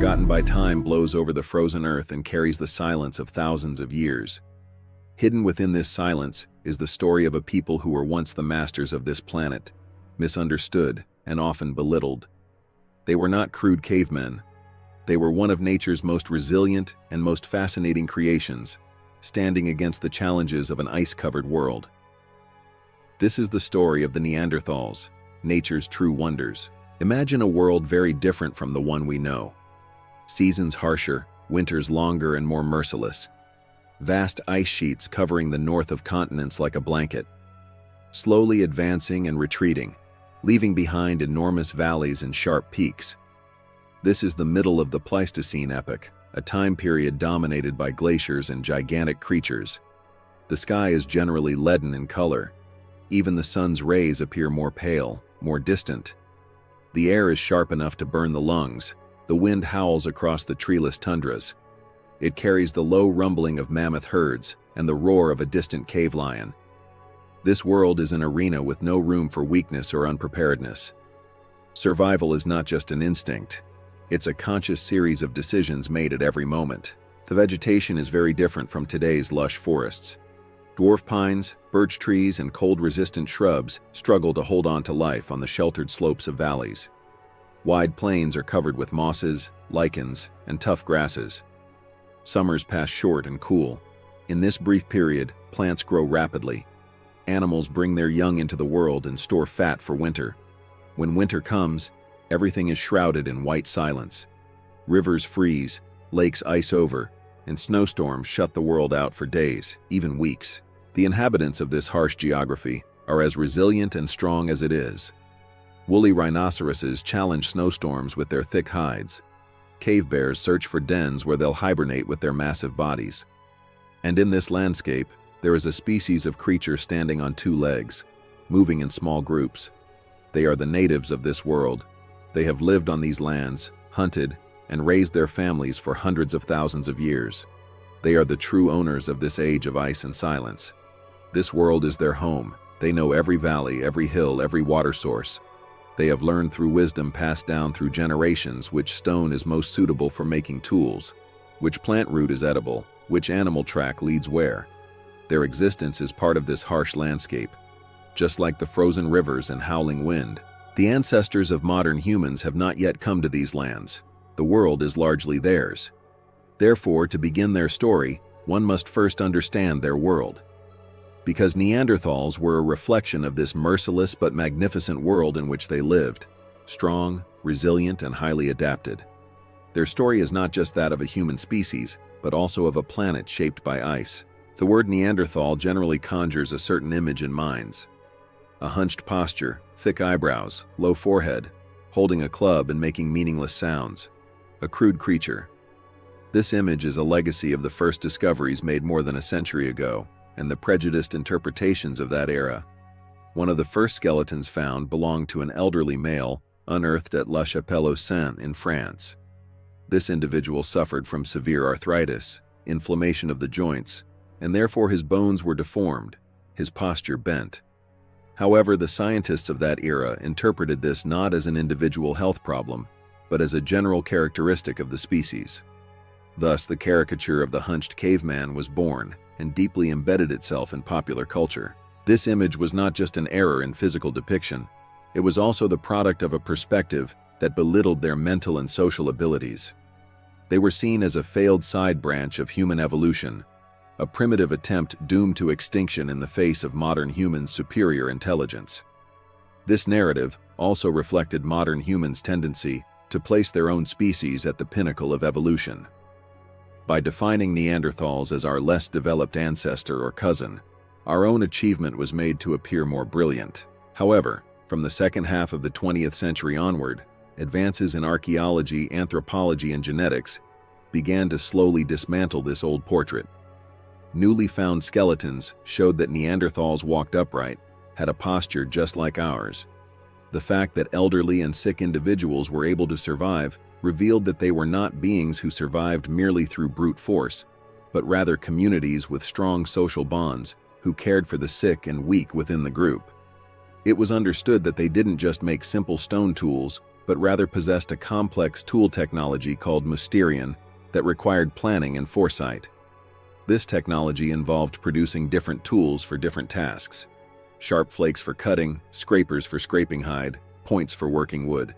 forgotten by time, blows over the frozen earth and carries the silence of thousands of years. Hidden within this silence is the story of a people who were once the masters of this planet, misunderstood and often belittled. They were not crude cavemen. They were one of nature's most resilient and most fascinating creations, standing against the challenges of an ice-covered world. This is the story of the Neanderthals, nature's true wonders. Imagine a world very different from the one we know. Seasons harsher, winters longer and more merciless. Vast ice sheets covering the north of continents like a blanket. Slowly advancing and retreating, leaving behind enormous valleys and sharp peaks. This is the middle of the Pleistocene epoch, a time period dominated by glaciers and gigantic creatures. The sky is generally leaden in color. Even the sun's rays appear more pale, more distant. The air is sharp enough to burn the lungs. The wind howls across the treeless tundras. It carries the low rumbling of mammoth herds and the roar of a distant cave lion. This world is an arena with no room for weakness or unpreparedness. Survival is not just an instinct. It's a conscious series of decisions made at every moment. The vegetation is very different from today's lush forests. Dwarf pines, birch trees, and cold-resistant shrubs struggle to hold on to life on the sheltered slopes of valleys. Wide plains are covered with mosses, lichens, and tough grasses. Summers pass short and cool. In this brief period, plants grow rapidly. Animals bring their young into the world and store fat for winter. When winter comes, everything is shrouded in white silence. Rivers freeze, lakes ice over, and snowstorms shut the world out for days, even weeks. The inhabitants of this harsh geography are as resilient and strong as it is. Woolly rhinoceroses challenge snowstorms with their thick hides. Cave bears search for dens where they'll hibernate with their massive bodies. And in this landscape, there is a species of creature standing on two legs, moving in small groups. They are the natives of this world. They have lived on these lands, hunted, and raised their families for hundreds of thousands of years. They are the true owners of this age of ice and silence. This world is their home. They know every valley, every hill, every water source. They have learned through wisdom passed down through generations which stone is most suitable for making tools, which plant root is edible, which animal track leads where. Their existence is part of this harsh landscape. Just like the frozen rivers and howling wind, the ancestors of modern humans have not yet come to these lands. The world is largely theirs. Therefore, to begin their story, one must first understand their world. Because Neanderthals were a reflection of this merciless but magnificent world in which they lived, strong, resilient, and highly adapted. Their story is not just that of a human species, but also of a planet shaped by ice. The word Neanderthal generally conjures a certain image in minds. A hunched posture, thick eyebrows, low forehead, holding a club and making meaningless sounds. A crude creature. This image is a legacy of the first discoveries made more than a century ago, and the prejudiced interpretations of that era. One of the first skeletons found belonged to an elderly male, unearthed at La Chapelle-aux-Saints in France. This individual suffered from severe arthritis, inflammation of the joints, and therefore his bones were deformed, his posture bent. However, the scientists of that era interpreted this not as an individual health problem, but as a general characteristic of the species. Thus, the caricature of the hunched caveman was born and deeply embedded itself in popular culture. This image was not just an error in physical depiction, it was also the product of a perspective that belittled their mental and social abilities. They were seen as a failed side branch of human evolution, a primitive attempt doomed to extinction in the face of modern humans' superior intelligence. This narrative also reflected modern humans' tendency to place their own species at the pinnacle of evolution. By defining Neanderthals as our less developed ancestor or cousin, our own achievement was made to appear more brilliant. However, from the second half of the 20th century onward, advances in archaeology, anthropology, and genetics began to slowly dismantle this old portrait. Newly found skeletons showed that Neanderthals walked upright, had a posture just like ours. The fact that elderly and sick individuals were able to survive revealed that they were not beings who survived merely through brute force, but rather communities with strong social bonds who cared for the sick and weak within the group. It was understood that they didn't just make simple stone tools, but rather possessed a complex tool technology called Mysterion that required planning and foresight. This technology involved producing different tools for different tasks: sharp flakes for cutting, scrapers for scraping hide, points for working wood.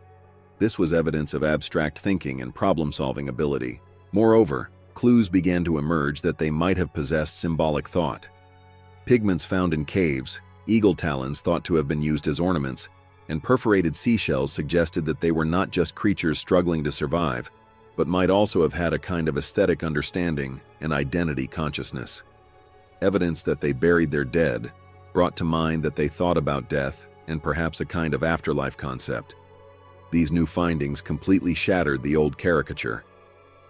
This was evidence of abstract thinking and problem-solving ability. Moreover, clues began to emerge that they might have possessed symbolic thought. Pigments found in caves, eagle talons thought to have been used as ornaments, and perforated seashells suggested that they were not just creatures struggling to survive, but might also have had a kind of aesthetic understanding and identity consciousness. Evidence that they buried their dead brought to mind that they thought about death and perhaps a kind of afterlife concept. These new findings completely shattered the old caricature.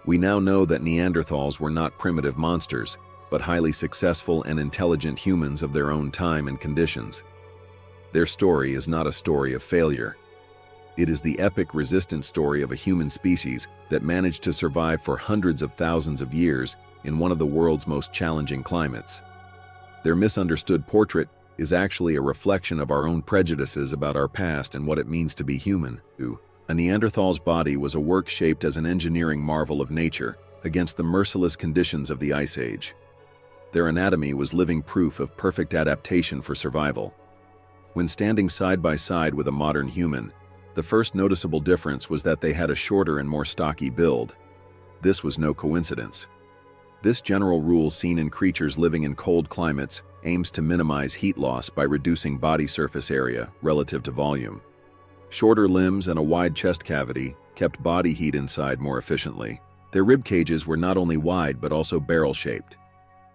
We now know that Neanderthals were not primitive monsters, but highly successful and intelligent humans of their own time and conditions. Their story is not a story of failure. It is the epic resistance story of a human species that managed to survive for hundreds of thousands of years in one of the world's most challenging climates. Their misunderstood portrait is actually a reflection of our own prejudices about our past and what it means to be human. A Neanderthal's body was a work shaped as an engineering marvel of nature against the merciless conditions of the Ice Age. Their anatomy was living proof of perfect adaptation for survival. When standing side by side with a modern human, the first noticeable difference was that they had a shorter and more stocky build. This was no coincidence. This general rule seen in creatures living in cold climates aims to minimize heat loss by reducing body surface area relative to volume. Shorter limbs and a wide chest cavity kept body heat inside more efficiently. Their rib cages were not only wide but also barrel-shaped.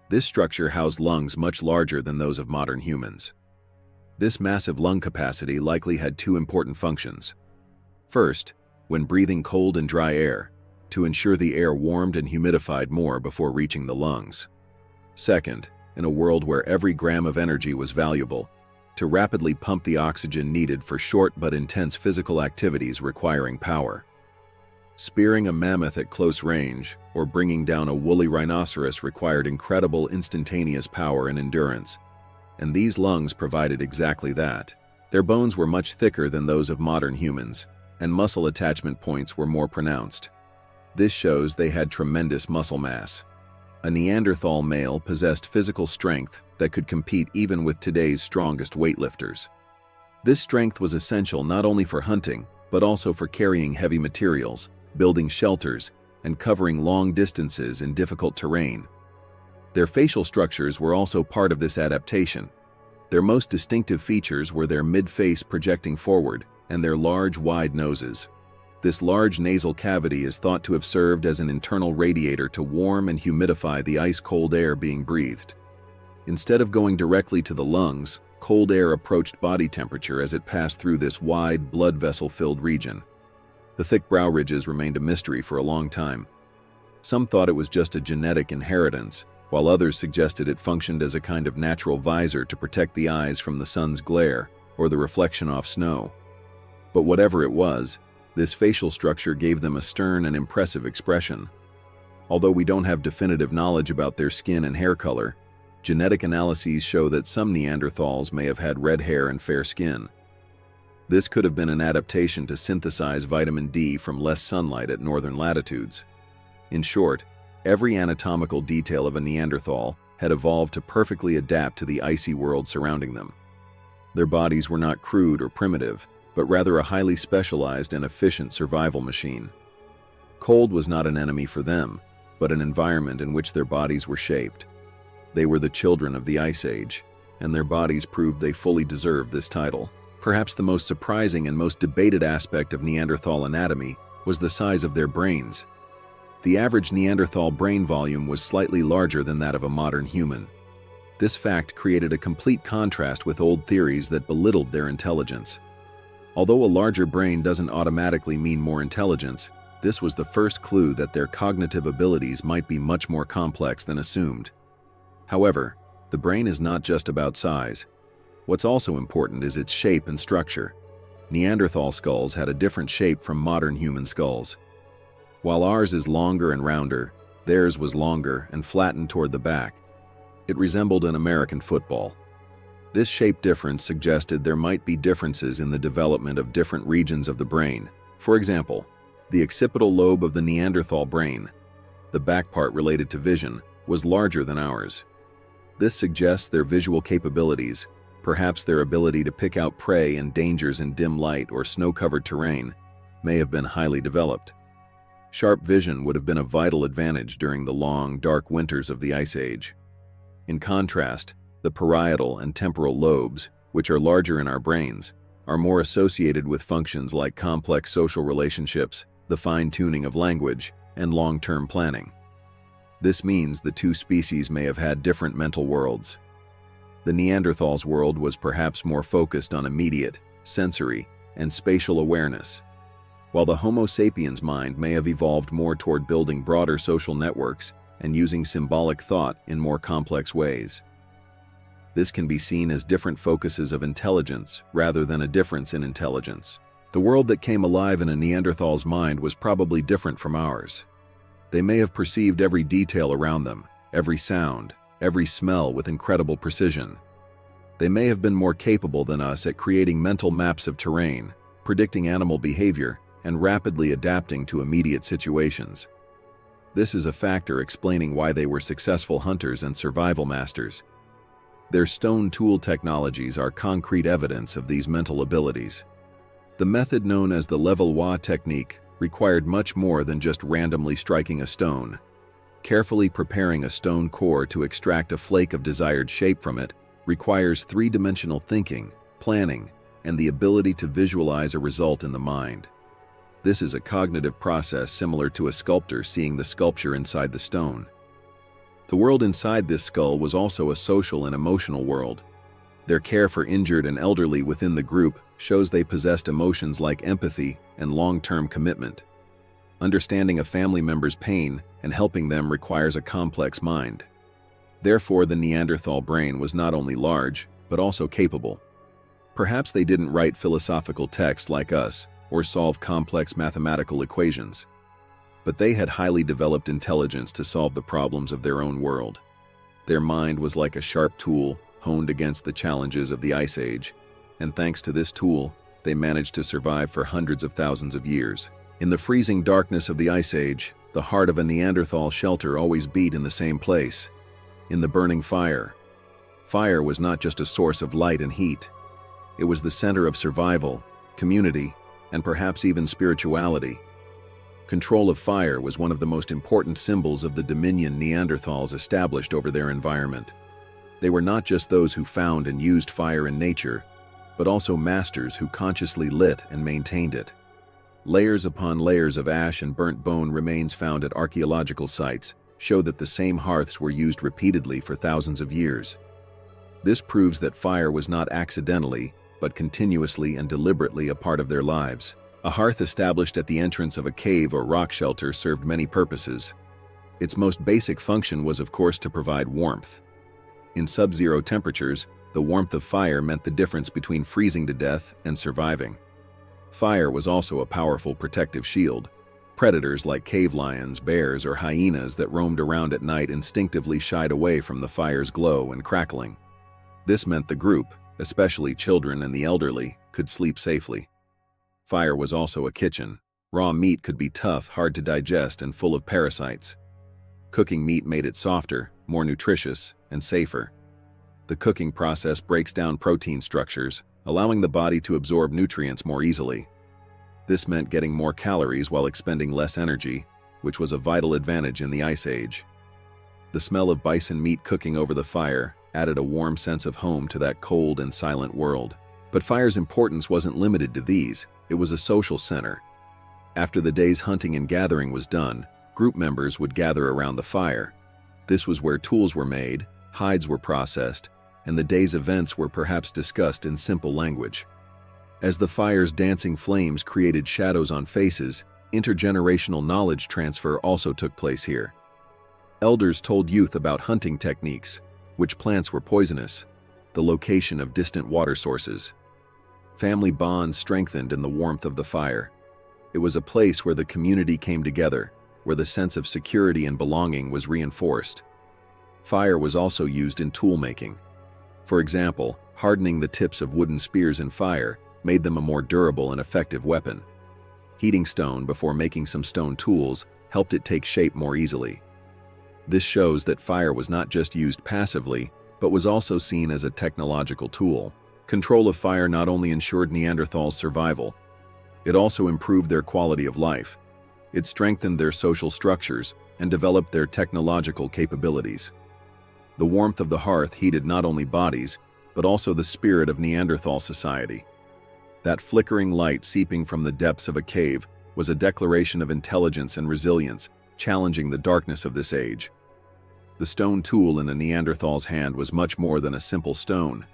This structure housed lungs much larger than those of modern humans. This massive lung capacity likely had two important functions. First, when breathing cold and dry air, to ensure the air warmed and humidified more before reaching the lungs. Second, in a world where every gram of energy was valuable, to rapidly pump the oxygen needed for short but intense physical activities requiring power. Spearing a mammoth at close range or bringing down a woolly rhinoceros required incredible instantaneous power and endurance, and these lungs provided exactly that. Their bones were much thicker than those of modern humans, and muscle attachment points were more pronounced. This shows they had tremendous muscle mass. A Neanderthal male possessed physical strength that could compete even with today's strongest weightlifters. This strength was essential not only for hunting, but also for carrying heavy materials, building shelters, and covering long distances in difficult terrain. Their facial structures were also part of this adaptation. Their most distinctive features were their mid-face projecting forward and their large, wide noses. This large nasal cavity is thought to have served as an internal radiator to warm and humidify the ice-cold air being breathed. Instead of going directly to the lungs, cold air approached body temperature as it passed through this wide, blood vessel-filled region. The thick brow ridges remained a mystery for a long time. Some thought it was just a genetic inheritance, while others suggested it functioned as a kind of natural visor to protect the eyes from the sun's glare or the reflection off snow. But whatever it was, this facial structure gave them a stern and impressive expression. Although we don't have definitive knowledge about their skin and hair color, genetic analyses show that some Neanderthals may have had red hair and fair skin. This could have been an adaptation to synthesize vitamin D from less sunlight at northern latitudes. In short, every anatomical detail of a Neanderthal had evolved to perfectly adapt to the icy world surrounding them. Their bodies were not crude or primitive, but rather a highly specialized and efficient survival machine. Cold was not an enemy for them, but an environment in which their bodies were shaped. They were the children of the Ice Age, and their bodies proved they fully deserved this title. Perhaps the most surprising and most debated aspect of Neanderthal anatomy was the size of their brains. The average Neanderthal brain volume was slightly larger than that of a modern human. This fact created a complete contrast with old theories that belittled their intelligence. Although a larger brain doesn't automatically mean more intelligence, this was the first clue that their cognitive abilities might be much more complex than assumed. However, the brain is not just about size. What's also important is its shape and structure. Neanderthal skulls had a different shape from modern human skulls. While ours is longer and rounder, theirs was longer and flattened toward the back. It resembled an American football. This shape difference suggested there might be differences in the development of different regions of the brain, For example, the occipital lobe of the Neanderthal brain, the back part related to vision, was larger than ours. This suggests their visual capabilities, perhaps their ability to pick out prey and dangers in dim light or snow-covered terrain, may have been highly developed. Sharp vision would have been a vital advantage during the long, dark winters of the Ice Age. In contrast, the parietal and temporal lobes, which are larger in our brains, are more associated with functions like complex social relationships, the fine-tuning of language, and long-term planning. This means the two species may have had different mental worlds. The Neanderthals' world was perhaps more focused on immediate, sensory, and spatial awareness, while the Homo sapiens mind may have evolved more toward building broader social networks and using symbolic thought in more complex ways. This can be seen as different focuses of intelligence rather than a difference in intelligence. The world that came alive in a Neanderthal's mind was probably different from ours. They may have perceived every detail around them, every sound, every smell with incredible precision. They may have been more capable than us at creating mental maps of terrain, predicting animal behavior, and rapidly adapting to immediate situations. This is a factor explaining why they were successful hunters and survival masters. Their stone tool technologies are concrete evidence of these mental abilities. The method known as the levallois technique required much more than just randomly striking a stone. Carefully preparing a stone core to extract a flake of desired shape from it requires three-dimensional thinking, planning, and the ability to visualize a result in the mind. This is a cognitive process similar to a sculptor seeing the sculpture inside the stone. The world inside this skull was also a social and emotional world. Their care for injured and elderly within the group shows they possessed emotions like empathy and long-term commitment. Understanding a family member's pain and helping them requires a complex mind. Therefore, the Neanderthal brain was not only large, but also capable. Perhaps they didn't write philosophical texts like us or solve complex mathematical equations, but they had highly developed intelligence to solve the problems of their own world. Their mind was like a sharp tool honed against the challenges of the Ice Age, and thanks to this tool, they managed to survive for hundreds of thousands of years. In the freezing darkness of the Ice Age, the heart of a Neanderthal shelter always beat in the same place, in the burning fire. Fire was not just a source of light and heat. It was the center of survival, community, and perhaps even spirituality. Control of fire was one of the most important symbols of the dominion Neanderthals established over their environment. They were not just those who found and used fire in nature, but also masters who consciously lit and maintained it. Layers upon layers of ash and burnt bone remains found at archaeological sites show that the same hearths were used repeatedly for thousands of years. This proves that fire was not accidentally, but continuously and deliberately a part of their lives. A hearth established at the entrance of a cave or rock shelter served many purposes. Its most basic function was, of course, to provide warmth. In sub-zero temperatures, the warmth of fire meant the difference between freezing to death and surviving. Fire was also a powerful protective shield. Predators like cave lions, bears, or hyenas that roamed around at night instinctively shied away from the fire's glow and crackling. This meant the group, especially children and the elderly, could sleep safely. Fire was also a kitchen. Raw meat could be tough, hard to digest, and full of parasites. Cooking meat made it softer, more nutritious, and safer. The cooking process breaks down protein structures, allowing the body to absorb nutrients more easily. This meant getting more calories while expending less energy, which was a vital advantage in the Ice Age. The smell of bison meat cooking over the fire added a warm sense of home to that cold and silent world. But fire's importance wasn't limited to these. It was a social center. After the day's hunting and gathering was done, group members would gather around the fire. This was where tools were made, hides were processed, and the day's events were perhaps discussed in simple language. As the fire's dancing flames created shadows on faces, intergenerational knowledge transfer also took place here. Elders told youth about hunting techniques, which plants were poisonous, the location of distant water sources. Family bonds strengthened in the warmth of the fire. It was a place where the community came together, where the sense of security and belonging was reinforced. Fire was also used in tool making. For example, hardening the tips of wooden spears in fire made them a more durable and effective weapon. Heating stone before making some stone tools helped it take shape more easily. This shows that fire was not just used passively, but was also seen as a technological tool. Control of fire not only ensured Neanderthals' survival, it also improved their quality of life. It strengthened their social structures and developed their technological capabilities. The warmth of the hearth heated not only bodies, but also the spirit of Neanderthal society. That flickering light seeping from the depths of a cave was a declaration of intelligence and resilience, challenging the darkness of this age. The stone tool in a Neanderthal's hand was much more than a simple stone.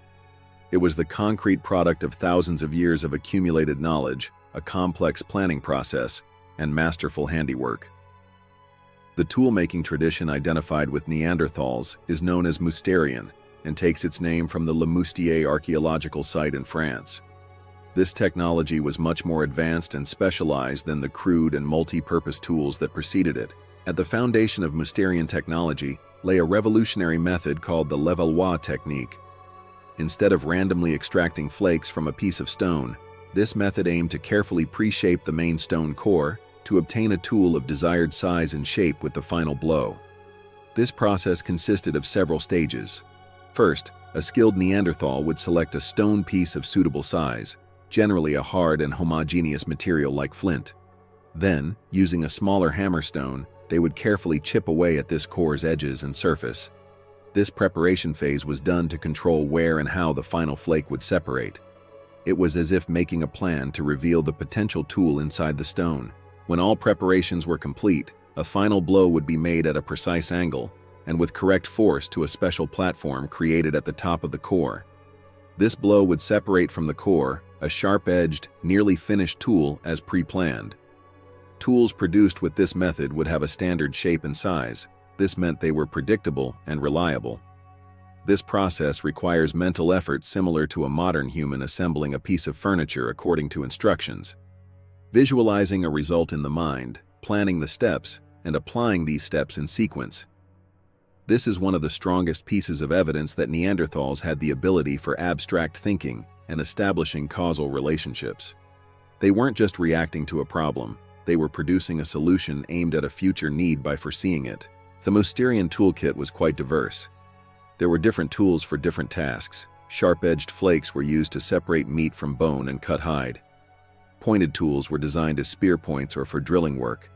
It was the concrete product of thousands of years of accumulated knowledge, a complex planning process, and masterful handiwork. The tool-making tradition identified with Neanderthals is known as Mousterian and takes its name from the Le Moustier archaeological site in France. This technology was much more advanced and specialized than the crude and multi-purpose tools that preceded it. At the foundation of Mousterian technology lay a revolutionary method called the Levallois technique. Instead of randomly extracting flakes from a piece of stone, this method aimed to carefully pre-shape the main stone core to obtain a tool of desired size and shape with the final blow. This process consisted of several stages. First, a skilled Neanderthal would select a stone piece of suitable size, generally a hard and homogeneous material like flint. Then, using a smaller hammerstone, they would carefully chip away at this core's edges and surface. This preparation phase was done to control where and how the final flake would separate. It was as if making a plan to reveal the potential tool inside the stone. When all preparations were complete, a final blow would be made at a precise angle and with correct force to a special platform created at the top of the core. This blow would separate from the core a sharp-edged, nearly finished tool as pre-planned. Tools produced with this method would have a standard shape and size. This meant they were predictable and reliable. This process requires mental effort similar to a modern human assembling a piece of furniture according to instructions. Visualizing a result in the mind, planning the steps, and applying these steps in sequence. This is one of the strongest pieces of evidence that Neanderthals had the ability for abstract thinking and establishing causal relationships. They weren't just reacting to a problem, they were producing a solution aimed at a future need by foreseeing it. The Mousterian toolkit was quite diverse. There were different tools for different tasks. Sharp-edged flakes were used to separate meat from bone and cut hide. Pointed tools were designed as spear points or for drilling work.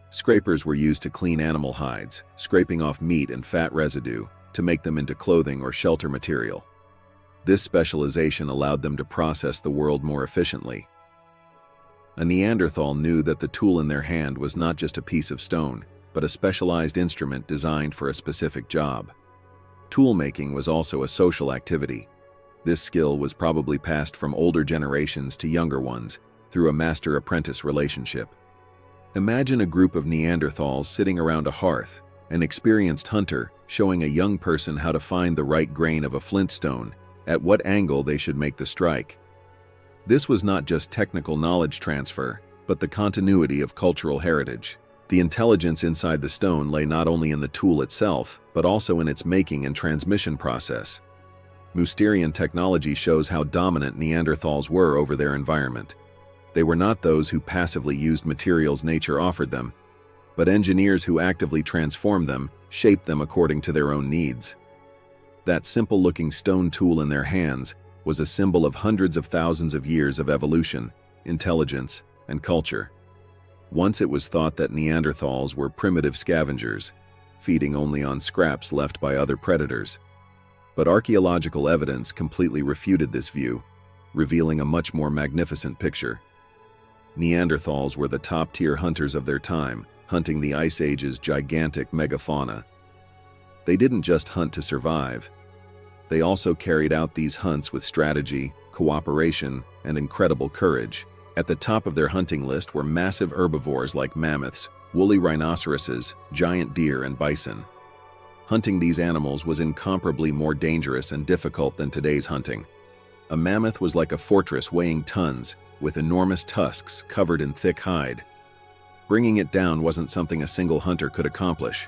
Scrapers were used to clean animal hides, scraping off meat and fat residue to make them into clothing or shelter material. This specialization allowed them to process the world more efficiently. A Neanderthal knew that the tool in their hand was not just a piece of stone, but a specialized instrument designed for a specific job. Tool-making was also a social activity. This skill was probably passed from older generations to younger ones through a master-apprentice relationship. Imagine a group of Neanderthals sitting around a hearth, an experienced hunter showing a young person how to find the right grain of a flint stone, at what angle they should make the strike. This was not just technical knowledge transfer, but the continuity of cultural heritage. The intelligence inside the stone lay not only in the tool itself, but also in its making and transmission process. Mousterian technology shows how dominant Neanderthals were over their environment. They were not those who passively used materials nature offered them, but engineers who actively transformed them, shaped them according to their own needs. That simple-looking stone tool in their hands was a symbol of hundreds of thousands of years of evolution, intelligence, and culture. Once it was thought that Neanderthals were primitive scavengers, feeding only on scraps left by other predators. But archaeological evidence completely refuted this view, revealing a much more magnificent picture. Neanderthals were the top-tier hunters of their time, hunting the Ice Age's gigantic megafauna. They didn't just hunt to survive. They also carried out these hunts with strategy, cooperation, and incredible courage. At the top of their hunting list were massive herbivores like mammoths, woolly rhinoceroses, giant deer, and bison. Hunting these animals was incomparably more dangerous and difficult than today's hunting. A mammoth was like a fortress weighing tons, with enormous tusks covered in thick hide. Bringing it down wasn't something a single hunter could accomplish.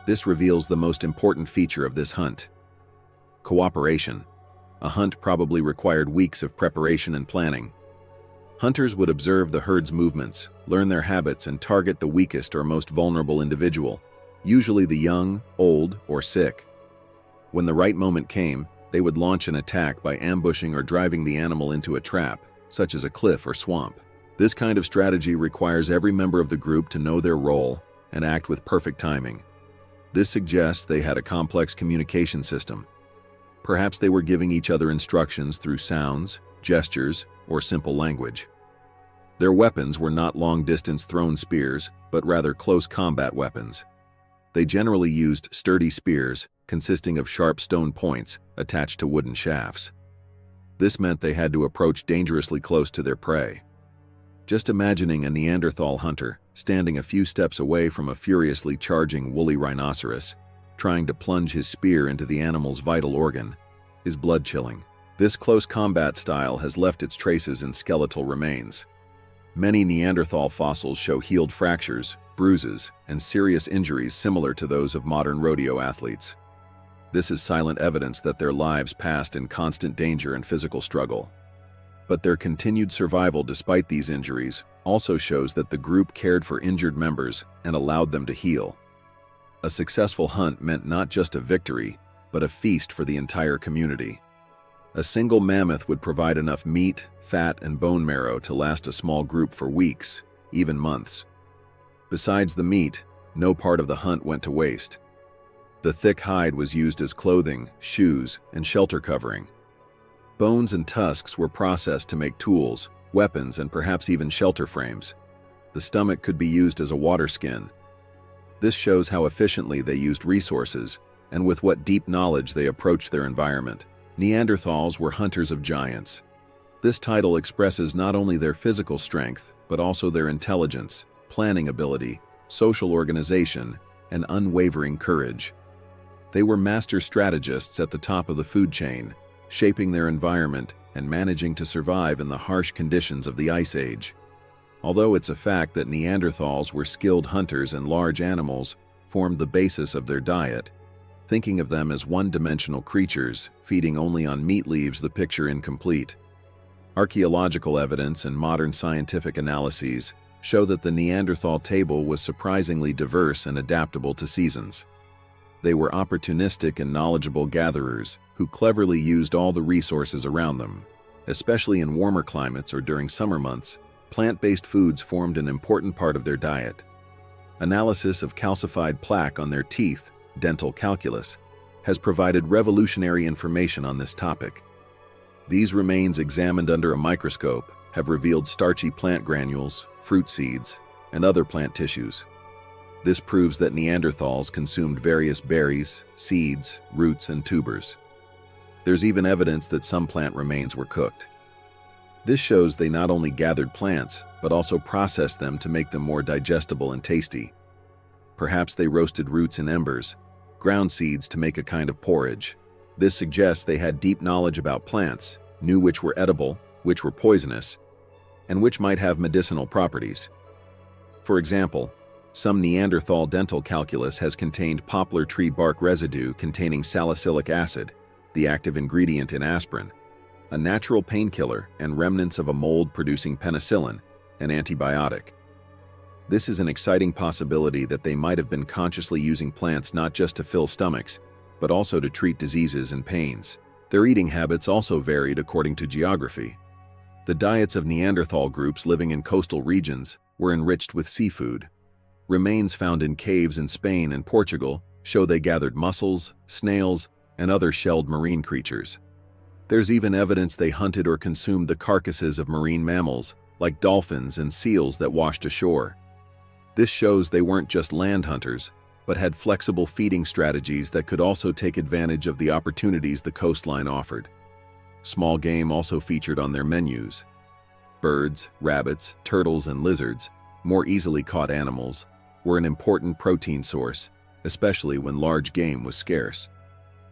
This reveals the most important feature of this hunt. Cooperation. A hunt probably required weeks of preparation and planning. Hunters would observe the herd's movements, learn their habits, and target the weakest or most vulnerable individual, usually the young, old, or sick. When the right moment came, they would launch an attack by ambushing or driving the animal into a trap, such as a cliff or swamp. This kind of strategy requires every member of the group to know their role and act with perfect timing. This suggests they had a complex communication system. Perhaps they were giving each other instructions through sounds, gestures, or simple language. Their weapons were not long-distance thrown spears, but rather close combat weapons. They generally used sturdy spears, consisting of sharp stone points attached to wooden shafts. This meant they had to approach dangerously close to their prey. Just imagining a Neanderthal hunter standing a few steps away from a furiously charging woolly rhinoceros, trying to plunge his spear into the animal's vital organ, is blood-chilling. This close combat style has left its traces in skeletal remains. Many Neanderthal fossils show healed fractures, bruises, and serious injuries similar to those of modern rodeo athletes. This is silent evidence that their lives passed in constant danger and physical struggle. But their continued survival despite these injuries also shows that the group cared for injured members and allowed them to heal. A successful hunt meant not just a victory, but a feast for the entire community. A single mammoth would provide enough meat, fat, and bone marrow to last a small group for weeks, even months. Besides the meat, no part of the hunt went to waste. The thick hide was used as clothing, shoes, and shelter covering. Bones and tusks were processed to make tools, weapons, and perhaps even shelter frames. The stomach could be used as a water skin. This shows how efficiently they used resources and with what deep knowledge they approached their environment. Neanderthals were hunters of giants. This title expresses not only their physical strength, but also their intelligence, planning ability, social organization, and unwavering courage. They were master strategists at the top of the food chain, shaping their environment and managing to survive in the harsh conditions of the Ice Age. Although it's a fact that Neanderthals were skilled hunters and large animals formed the basis of their diet, thinking of them as one-dimensional creatures feeding only on meat leaves the picture incomplete. Archaeological evidence and modern scientific analyses show that the Neanderthal table was surprisingly diverse and adaptable to seasons. They were opportunistic and knowledgeable gatherers who cleverly used all the resources around them. Especially in warmer climates or during summer months, plant-based foods formed an important part of their diet. Analysis of calcified plaque on their teeth, dental calculus, has provided revolutionary information on this topic. These remains examined under a microscope have revealed starchy plant granules, fruit seeds, and other plant tissues. This proves that Neanderthals consumed various berries, seeds, roots, and tubers. There's even evidence that some plant remains were cooked. This shows they not only gathered plants, but also processed them to make them more digestible and tasty. Perhaps they roasted roots in embers, ground seeds to make a kind of porridge. This suggests they had deep knowledge about plants, knew which were edible, which were poisonous, and which might have medicinal properties. For example, some Neanderthal dental calculus has contained poplar tree bark residue containing salicylic acid, the active ingredient in aspirin, a natural painkiller, and remnants of a mold producing penicillin, an antibiotic. This is an exciting possibility that they might have been consciously using plants not just to fill stomachs, but also to treat diseases and pains. Their eating habits also varied according to geography. The diets of Neanderthal groups living in coastal regions were enriched with seafood. Remains found in caves in Spain and Portugal show they gathered mussels, snails, and other shelled marine creatures. There's even evidence they hunted or consumed the carcasses of marine mammals, like dolphins and seals that washed ashore. This shows they weren't just land hunters, but had flexible feeding strategies that could also take advantage of the opportunities the coastline offered. Small game also featured on their menus. Birds, rabbits, turtles, and lizards, more easily caught animals, were an important protein source, especially when large game was scarce.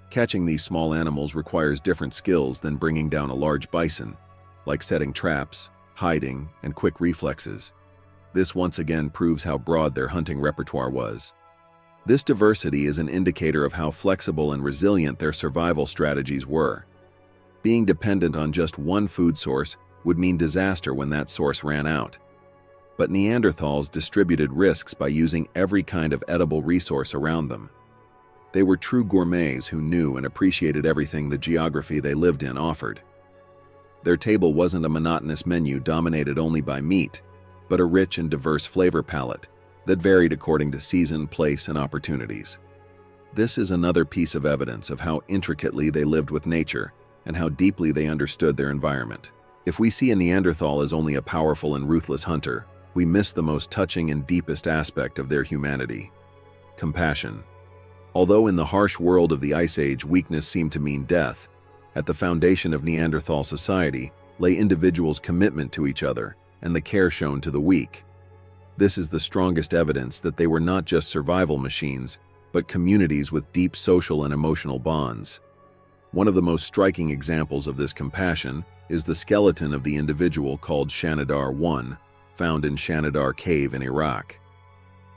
Catching these small animals requires different skills than bringing down a large bison, like setting traps, hiding, and quick reflexes. This once again proves how broad their hunting repertoire was. This diversity is an indicator of how flexible and resilient their survival strategies were. Being dependent on just one food source would mean disaster when that source ran out. But Neanderthals distributed risks by using every kind of edible resource around them. They were true gourmets who knew and appreciated everything the geography they lived in offered. Their table wasn't a monotonous menu dominated only by meat, but a rich and diverse flavor palette that varied according to season, place, and opportunities. This is another piece of evidence of how intricately they lived with nature and how deeply they understood their environment. If we see a Neanderthal as only a powerful and ruthless hunter, we miss the most touching and deepest aspect of their humanity: compassion. Although in the harsh world of the Ice Age weakness seemed to mean death, at the foundation of Neanderthal society lay individuals' commitment to each other and the care shown to the weak. This is the strongest evidence that they were not just survival machines, but communities with deep social and emotional bonds. One of the most striking examples of this compassion is the skeleton of the individual called Shanidar I, found in Shanidar Cave in Iraq.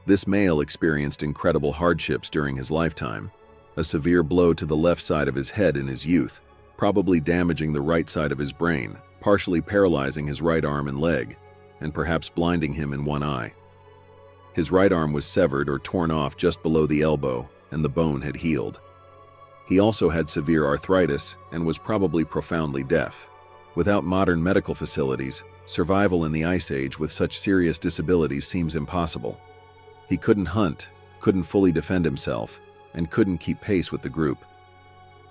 This male experienced incredible hardships during his lifetime: a severe blow to the left side of his head in his youth, probably damaging the right side of his brain, partially paralyzing his right arm and leg, and perhaps blinding him in one eye. His right arm was severed or torn off just below the elbow, and the bone had healed. He also had severe arthritis and was probably profoundly deaf. Without modern medical facilities, survival in the Ice Age with such serious disabilities seems impossible. He couldn't hunt, couldn't fully defend himself, and couldn't keep pace with the group.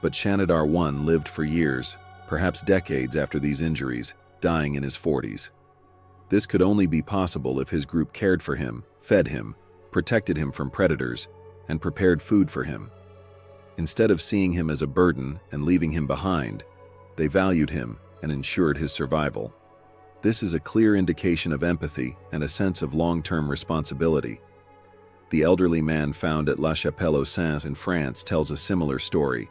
But Shanidar I lived for years, perhaps decades after these injuries, dying in his 40s. This could only be possible if his group cared for him, fed him, protected him from predators, and prepared food for him. Instead of seeing him as a burden and leaving him behind, they valued him and ensured his survival. This is a clear indication of empathy and a sense of long-term responsibility. The elderly man found at La Chapelle-aux-Saints in France tells a similar story.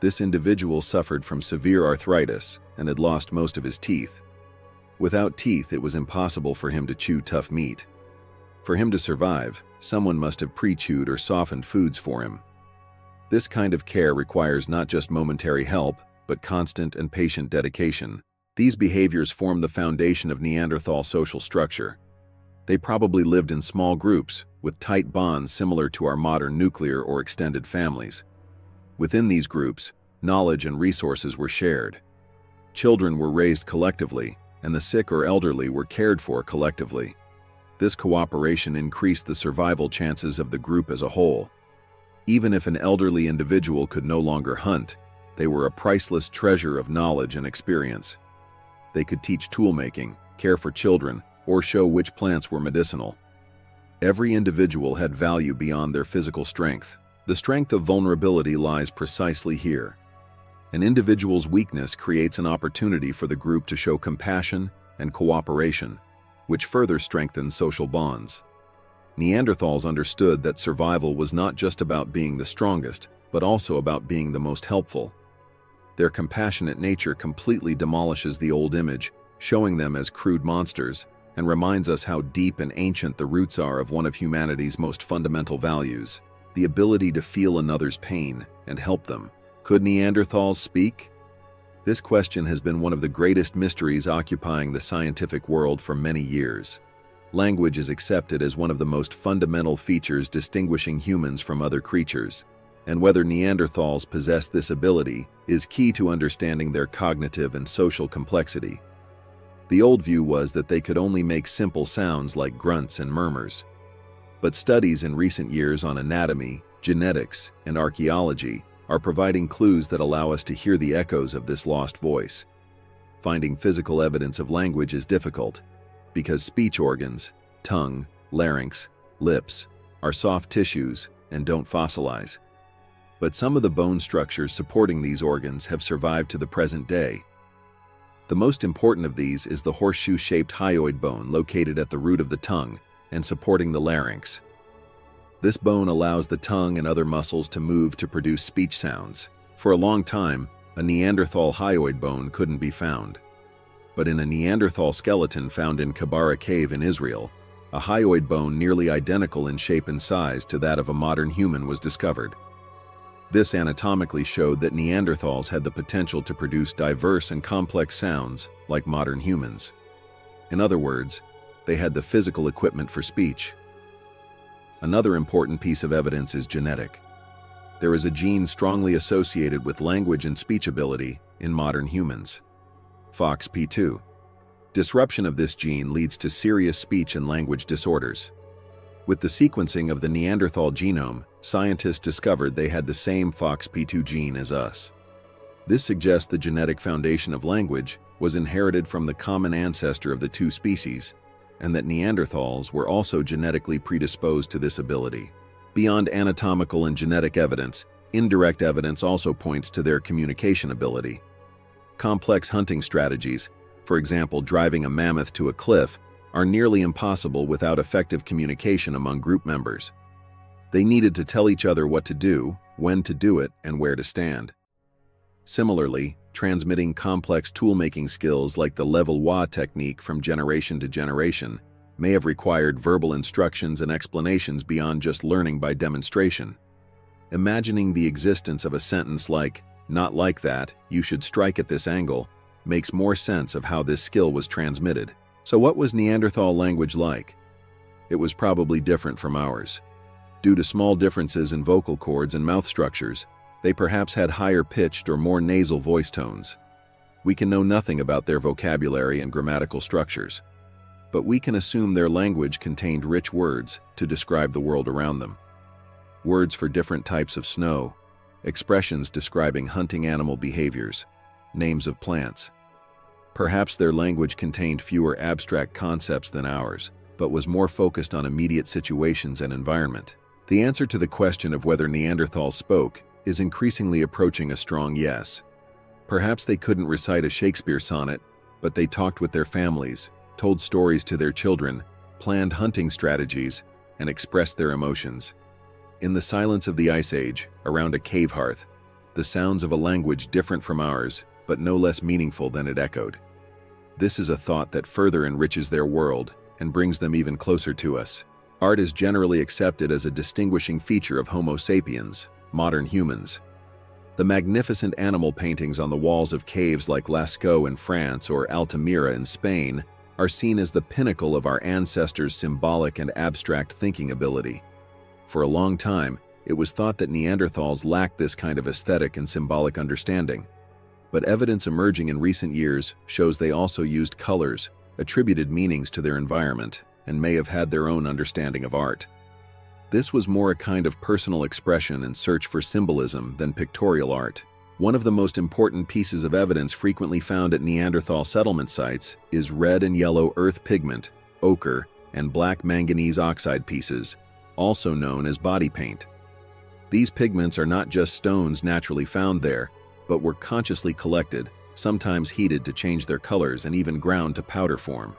This individual suffered from severe arthritis and had lost most of his teeth. Without teeth, it was impossible for him to chew tough meat. For him to survive, someone must have pre-chewed or softened foods for him. This kind of care requires not just momentary help, but constant and patient dedication. These behaviors form the foundation of Neanderthal social structure. They probably lived in small groups, with tight bonds similar to our modern nuclear or extended families. Within these groups, knowledge and resources were shared. Children were raised collectively, and the sick or elderly were cared for collectively. This cooperation increased the survival chances of the group as a whole. Even if an elderly individual could no longer hunt, they were a priceless treasure of knowledge and experience. They could teach toolmaking, care for children, or show which plants were medicinal. Every individual had value beyond their physical strength. The strength of vulnerability lies precisely here. An individual's weakness creates an opportunity for the group to show compassion and cooperation, which further strengthens social bonds. Neanderthals understood that survival was not just about being the strongest, but also about being the most helpful. Their compassionate nature completely demolishes the old image, showing them as crude monsters, and reminds us how deep and ancient the roots are of one of humanity's most fundamental values: the ability to feel another's pain and help them. Could Neanderthals speak? This question has been one of the greatest mysteries occupying the scientific world for many years. Language is accepted as one of the most fundamental features distinguishing humans from other creatures, and whether Neanderthals possess this ability is key to understanding their cognitive and social complexity. The old view was that they could only make simple sounds like grunts and murmurs. But studies in recent years on anatomy, genetics, and archaeology are providing clues that allow us to hear the echoes of this lost voice. Finding physical evidence of language is difficult, because speech organs, tongue, larynx, lips, are soft tissues and don't fossilize. But some of the bone structures supporting these organs have survived to the present day. The most important of these is the horseshoe-shaped hyoid bone located at the root of the tongue and supporting the larynx. This bone allows the tongue and other muscles to move to produce speech sounds. For a long time, a Neanderthal hyoid bone couldn't be found. But in a Neanderthal skeleton found in Kebara Cave in Israel, a hyoid bone nearly identical in shape and size to that of a modern human was discovered. This anatomically showed that Neanderthals had the potential to produce diverse and complex sounds like modern humans. In other words, they had the physical equipment for speech. Another important piece of evidence is genetic. There is a gene strongly associated with language and speech ability in modern humans, FOXP2. Disruption of this gene leads to serious speech and language disorders. With the sequencing of the Neanderthal genome, scientists discovered they had the same FOXP2 gene as us. This suggests the genetic foundation of language was inherited from the common ancestor of the two species, and that Neanderthals were also genetically predisposed to this ability. Beyond anatomical and genetic evidence, indirect evidence also points to their communication ability. Complex hunting strategies, for example driving a mammoth to a cliff, are nearly impossible without effective communication among group members. They needed to tell each other what to do, when to do it, and where to stand. Similarly, transmitting complex tool-making skills like the level wa technique from generation to generation may have required verbal instructions and explanations beyond just learning by demonstration. Imagining the existence of a sentence like, "Not like that, you should strike at this angle," makes more sense of how this skill was transmitted. So what was Neanderthal language like? It was probably different from ours. Due to small differences in vocal cords and mouth structures, they perhaps had higher-pitched or more nasal voice tones. We can know nothing about their vocabulary and grammatical structures, but we can assume their language contained rich words to describe the world around them. Words for different types of snow, expressions describing hunting animal behaviors, names of plants. Perhaps their language contained fewer abstract concepts than ours, but was more focused on immediate situations and environment. The answer to the question of whether Neanderthals spoke is increasingly approaching a strong yes. Perhaps they couldn't recite a Shakespeare sonnet, but they talked with their families, told stories to their children, planned hunting strategies, and expressed their emotions. In the silence of the Ice Age, around a cave hearth, the sounds of a language different from ours, but no less meaningful than it echoed. This is a thought that further enriches their world and brings them even closer to us. Art is generally accepted as a distinguishing feature of Homo sapiens, modern humans. The magnificent animal paintings on the walls of caves like Lascaux in France or Altamira in Spain are seen as the pinnacle of our ancestors' symbolic and abstract thinking ability. For a long time, it was thought that Neanderthals lacked this kind of aesthetic and symbolic understanding. But evidence emerging in recent years shows they also used colors, attributed meanings to their environment, and may have had their own understanding of art. This was more a kind of personal expression and search for symbolism than pictorial art. One of the most important pieces of evidence frequently found at Neanderthal settlement sites is red and yellow earth pigment, ochre, and black manganese oxide pieces, also known as body paint. These pigments are not just stones naturally found there, but were consciously collected, sometimes heated to change their colors and even ground to powder form.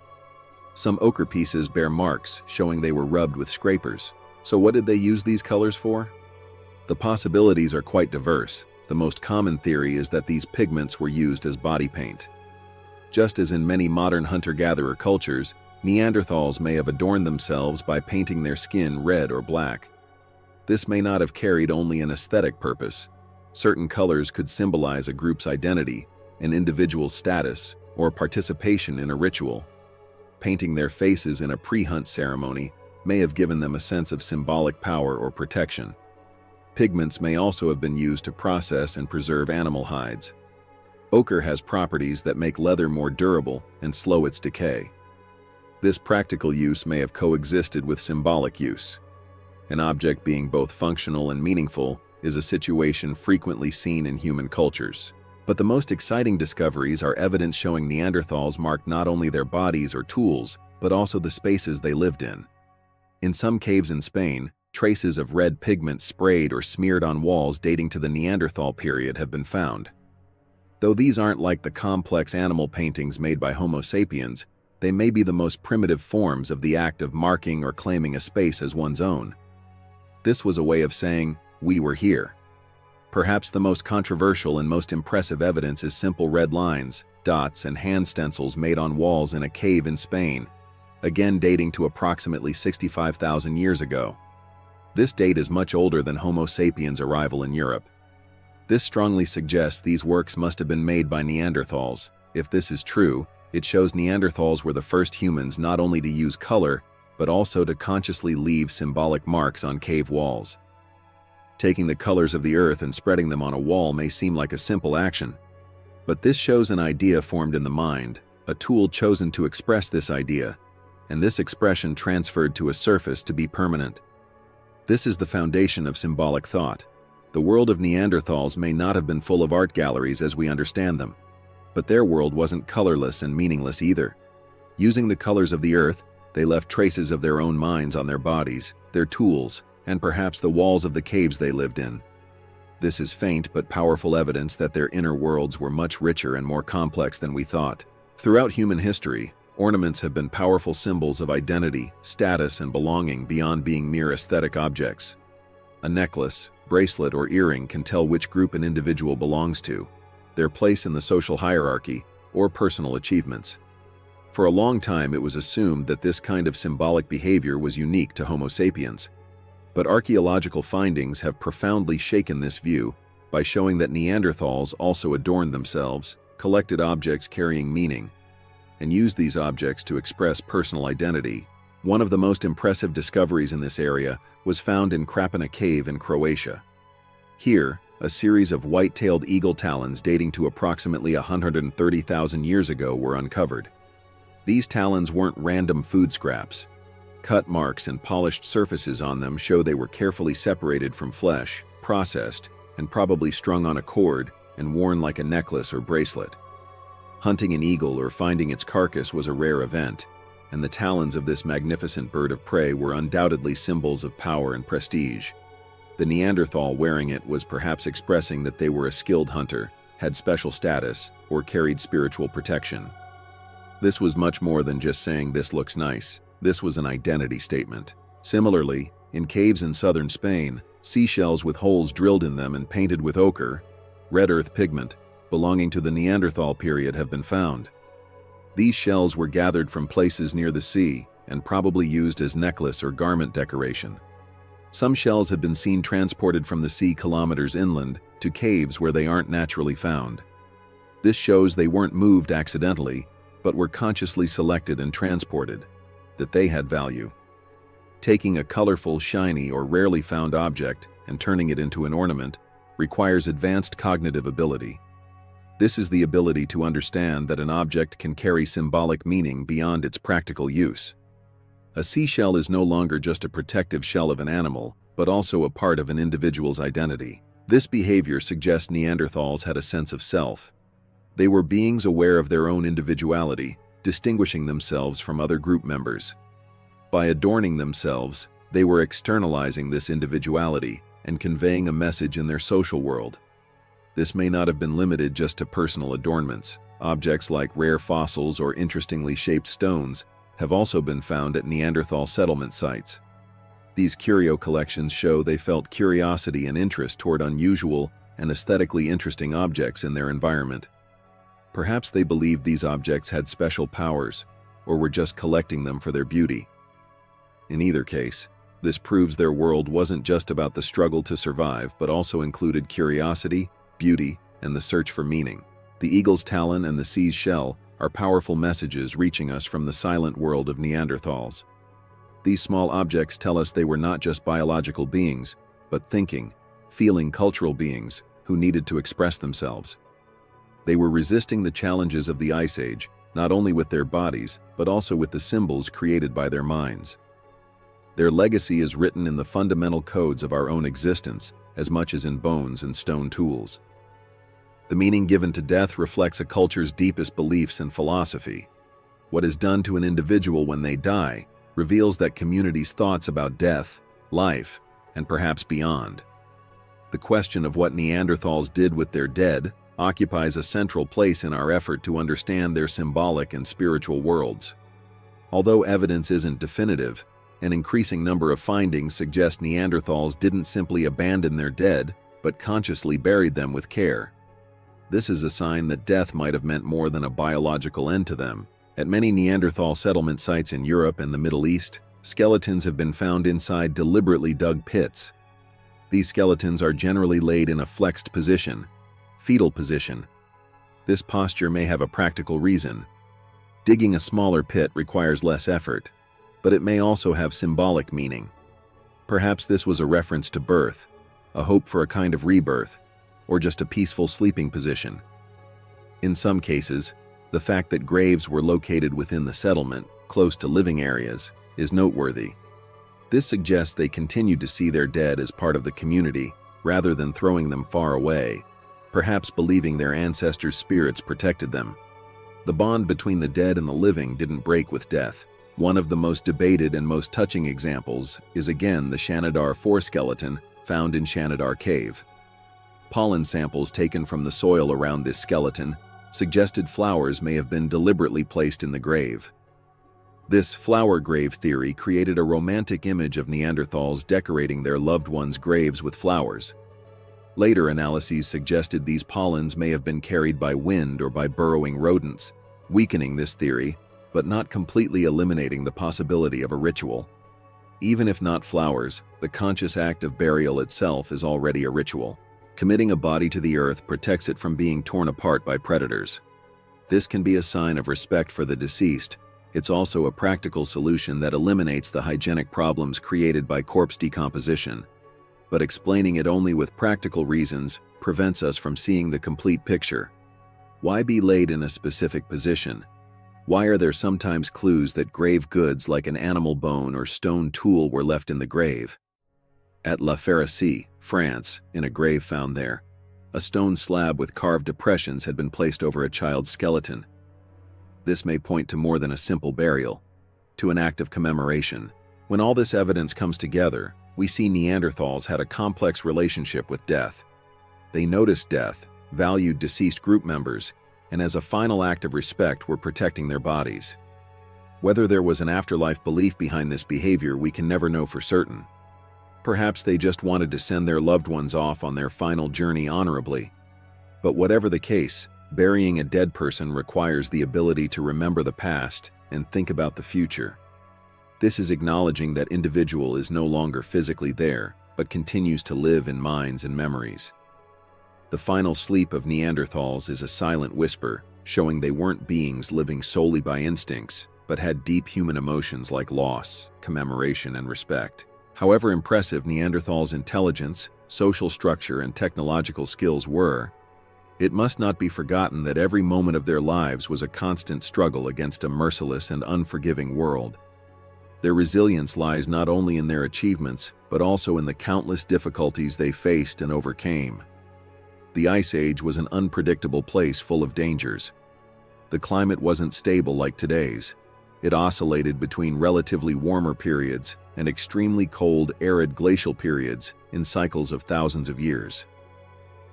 Some ochre pieces bear marks, showing they were rubbed with scrapers. So what did they use these colors for? The possibilities are quite diverse. The most common theory is that these pigments were used as body paint. Just as in many modern hunter-gatherer cultures, Neanderthals may have adorned themselves by painting their skin red or black. This may not have carried only an aesthetic purpose. Certain colors could symbolize a group's identity, an individual's status, or participation in a ritual. Painting their faces in a pre-hunt ceremony may have given them a sense of symbolic power or protection. Pigments may also have been used to process and preserve animal hides. Ochre has properties that make leather more durable and slow its decay. This practical use may have coexisted with symbolic use. An object being both functional and meaningful is a situation frequently seen in human cultures. But the most exciting discoveries are evidence showing Neanderthals marked not only their bodies or tools, but also the spaces they lived in. In some caves in Spain, traces of red pigment sprayed or smeared on walls dating to the Neanderthal period have been found. Though these aren't like the complex animal paintings made by Homo sapiens, they may be the most primitive forms of the act of marking or claiming a space as one's own. This was a way of saying, "We were here." Perhaps the most controversial and most impressive evidence is simple red lines, dots, and hand stencils made on walls in a cave in Spain, again dating to approximately 65,000 years ago. This date is much older than Homo sapiens' arrival in Europe, This strongly suggests these works must have been made by Neanderthals. If this is true, it shows Neanderthals were the first humans not only to use color, but also to consciously leave symbolic marks on cave walls. Taking the colors of the earth and spreading them on a wall may seem like a simple action, but this shows an idea formed in the mind, a tool chosen to express this idea, and this expression transferred to a surface to be permanent. This is the foundation of symbolic thought. The world of Neanderthals may not have been full of art galleries as we understand them, but their world wasn't colorless and meaningless either. Using the colors of the earth, they left traces of their own minds on their bodies, their tools, and perhaps the walls of the caves they lived in. This is faint but powerful evidence that their inner worlds were much richer and more complex than we thought. Throughout human history, ornaments have been powerful symbols of identity, status, and belonging beyond being mere aesthetic objects. A necklace, bracelet, or earring can tell which group an individual belongs to, their place in the social hierarchy, or personal achievements. For a long time, it was assumed that this kind of symbolic behavior was unique to Homo sapiens. But archaeological findings have profoundly shaken this view by showing that Neanderthals also adorned themselves, collected objects carrying meaning, and used these objects to express personal identity. One of the most impressive discoveries in this area was found in Krapina Cave in Croatia. Here, a series of white-tailed eagle talons dating to approximately 130,000 years ago were uncovered. These talons weren't random food scraps. Cut marks and polished surfaces on them show they were carefully separated from flesh, processed, and probably strung on a cord and worn like a necklace or bracelet. Hunting an eagle or finding its carcass was a rare event, and the talons of this magnificent bird of prey were undoubtedly symbols of power and prestige. The Neanderthal wearing it was perhaps expressing that they were a skilled hunter, had special status, or carried spiritual protection. This was much more than just saying this looks nice. This was an identity statement. Similarly, in caves in southern Spain, seashells with holes drilled in them and painted with ochre, red earth pigment, belonging to the Neanderthal period have been found. These shells were gathered from places near the sea and probably used as necklace or garment decoration. Some shells have been seen transported from the sea kilometers inland to caves where they aren't naturally found. This shows they weren't moved accidentally, but were consciously selected and transported, that they had value. Taking a colorful, shiny, or rarely found object and turning it into an ornament requires advanced cognitive ability. This is the ability to understand that an object can carry symbolic meaning beyond its practical use. A seashell is no longer just a protective shell of an animal, but also a part of an individual's identity. This behavior suggests Neanderthals had a sense of self. They were beings aware of their own individuality, distinguishing themselves from other group members. By adorning themselves, they were externalizing this individuality and conveying a message in their social world. This may not have been limited just to personal adornments. Objects like rare fossils or interestingly shaped stones have also been found at Neanderthal settlement sites. These curio collections show they felt curiosity and interest toward unusual and aesthetically interesting objects in their environment. Perhaps they believed these objects had special powers, or were just collecting them for their beauty. In either case, this proves their world wasn't just about the struggle to survive, but also included curiosity, beauty, and the search for meaning. The eagle's talon and the sea's shell are powerful messages reaching us from the silent world of Neanderthals. These small objects tell us they were not just biological beings, but thinking, feeling cultural beings who needed to express themselves. They were resisting the challenges of the Ice Age, not only with their bodies, but also with the symbols created by their minds. Their legacy is written in the fundamental codes of our own existence, as much as in bones and stone tools. The meaning given to death reflects a culture's deepest beliefs and philosophy. What is done to an individual when they die reveals that community's thoughts about death, life, and perhaps beyond. The question of what Neanderthals did with their dead occupies a central place in our effort to understand their symbolic and spiritual worlds. Although evidence isn't definitive, an increasing number of findings suggest Neanderthals didn't simply abandon their dead, but consciously buried them with care. This is a sign that death might have meant more than a biological end to them. At many Neanderthal settlement sites in Europe and the Middle East, skeletons have been found inside deliberately dug pits. These skeletons are generally laid in a flexed position, fetal position. This posture may have a practical reason. Digging a smaller pit requires less effort, but it may also have symbolic meaning. Perhaps this was a reference to birth, a hope for a kind of rebirth, or just a peaceful sleeping position. In some cases, the fact that graves were located within the settlement, close to living areas, is noteworthy. This suggests they continued to see their dead as part of the community rather than throwing them far away, perhaps believing their ancestors' spirits protected them. The bond between the dead and the living didn't break with death. One of the most debated and most touching examples is again the Shanidar IV skeleton found in Shanidar Cave. Pollen samples taken from the soil around this skeleton suggested flowers may have been deliberately placed in the grave. This flower grave theory created a romantic image of Neanderthals decorating their loved ones' graves with flowers. Later analyses suggested these pollens may have been carried by wind or by burrowing rodents, weakening this theory, but not completely eliminating the possibility of a ritual. Even if not flowers, the conscious act of burial itself is already a ritual. Committing a body to the earth protects it from being torn apart by predators. This can be a sign of respect for the deceased. It's also a practical solution that eliminates the hygienic problems created by corpse decomposition. But explaining it only with practical reasons prevents us from seeing the complete picture. Why be laid in a specific position? Why are there sometimes clues that grave goods like an animal bone or stone tool were left in the grave? At La Ferracie, France, in a grave found there, a stone slab with carved depressions had been placed over a child's skeleton. This may point to more than a simple burial, to an act of commemoration. When all this evidence comes together, we see Neanderthals had a complex relationship with death. They noticed death, valued deceased group members, and as a final act of respect were protecting their bodies. Whether there was an afterlife belief behind this behavior, we can never know for certain. Perhaps they just wanted to send their loved ones off on their final journey honorably. But whatever the case, burying a dead person requires the ability to remember the past and think about the future. This is acknowledging that individual is no longer physically there, but continues to live in minds and memories. The final sleep of Neanderthals is a silent whisper, showing they weren't beings living solely by instincts, but had deep human emotions like loss, commemoration, and respect. However impressive Neanderthals' intelligence, social structure, and technological skills were, it must not be forgotten that every moment of their lives was a constant struggle against a merciless and unforgiving world. Their resilience lies not only in their achievements, but also in the countless difficulties they faced and overcame. The Ice Age was an unpredictable place full of dangers. The climate wasn't stable like today's. It oscillated between relatively warmer periods and extremely cold, arid glacial periods in cycles of thousands of years.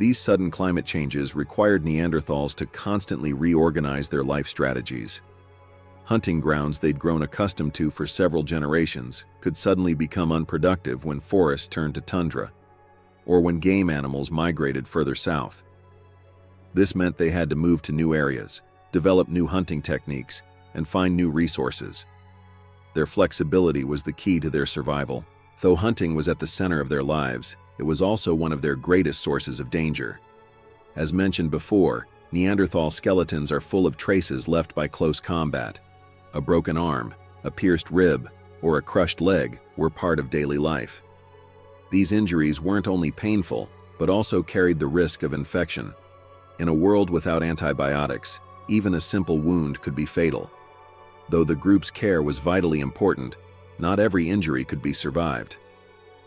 These sudden climate changes required Neanderthals to constantly reorganize their life strategies. Hunting grounds they'd grown accustomed to for several generations could suddenly become unproductive when forests turned to tundra, or when game animals migrated further south. This meant they had to move to new areas, develop new hunting techniques, and find new resources. Their flexibility was the key to their survival. Though hunting was at the center of their lives, it was also one of their greatest sources of danger. As mentioned before, Neanderthal skeletons are full of traces left by close combat. A broken arm, a pierced rib, or a crushed leg were part of daily life. These injuries weren't only painful, but also carried the risk of infection. In a world without antibiotics, even a simple wound could be fatal. Though the group's care was vitally important, not every injury could be survived.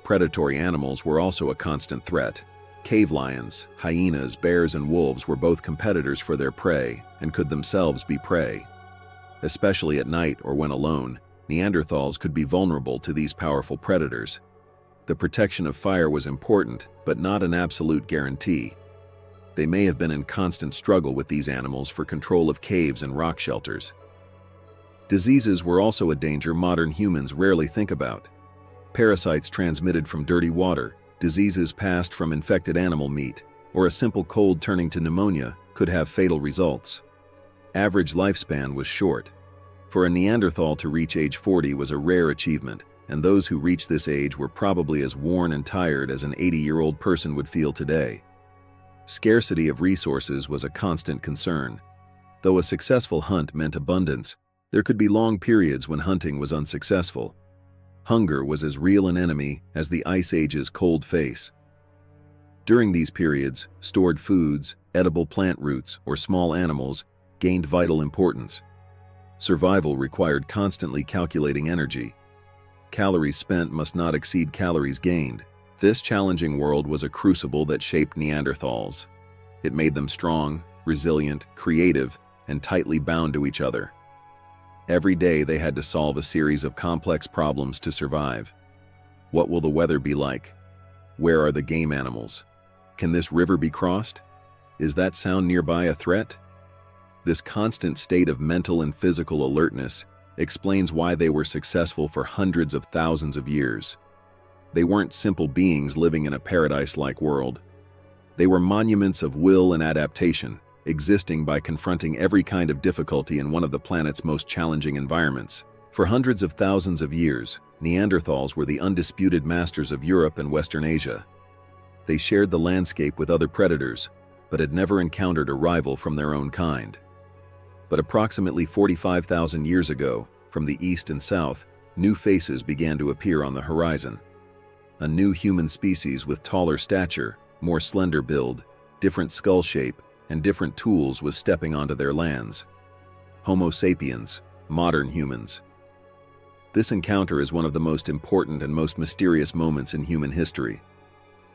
Predatory animals were also a constant threat. Cave lions, hyenas, bears, and wolves were both competitors for their prey and could themselves be prey. Especially at night or when alone, Neanderthals could be vulnerable to these powerful predators. The protection of fire was important, but not an absolute guarantee. They may have been in constant struggle with these animals for control of caves and rock shelters. Diseases were also a danger modern humans rarely think about. Parasites transmitted from dirty water, diseases passed from infected animal meat, or a simple cold turning to pneumonia could have fatal results. Average lifespan was short. For a Neanderthal to reach age 40 was a rare achievement, and those who reached this age were probably as worn and tired as an 80-year-old person would feel today. Scarcity of resources was a constant concern. Though a successful hunt meant abundance, there could be long periods when hunting was unsuccessful. Hunger was as real an enemy as the Ice Age's cold face. During these periods, stored foods, edible plant roots, or small animals gained vital importance. Survival required constantly calculating energy. Calories spent must not exceed calories gained. This challenging world was a crucible that shaped Neanderthals. It made them strong, resilient, creative, and tightly bound to each other. Every day they had to solve a series of complex problems to survive. What will the weather be like? Where are the game animals? Can this river be crossed? Is that sound nearby a threat? This constant state of mental and physical alertness explains why they were successful for hundreds of thousands of years. They weren't simple beings living in a paradise-like world. They were monuments of will and adaptation, existing by confronting every kind of difficulty in one of the planet's most challenging environments. For hundreds of thousands of years, Neanderthals were the undisputed masters of Europe and Western Asia. They shared the landscape with other predators, but had never encountered a rival from their own kind. But approximately 45,000 years ago, from the east and south, new faces began to appear on the horizon. A new human species with taller stature, more slender build, different skull shape, and different tools was stepping onto their lands. Homo sapiens, modern humans. This encounter is one of the most important and most mysterious moments in human history.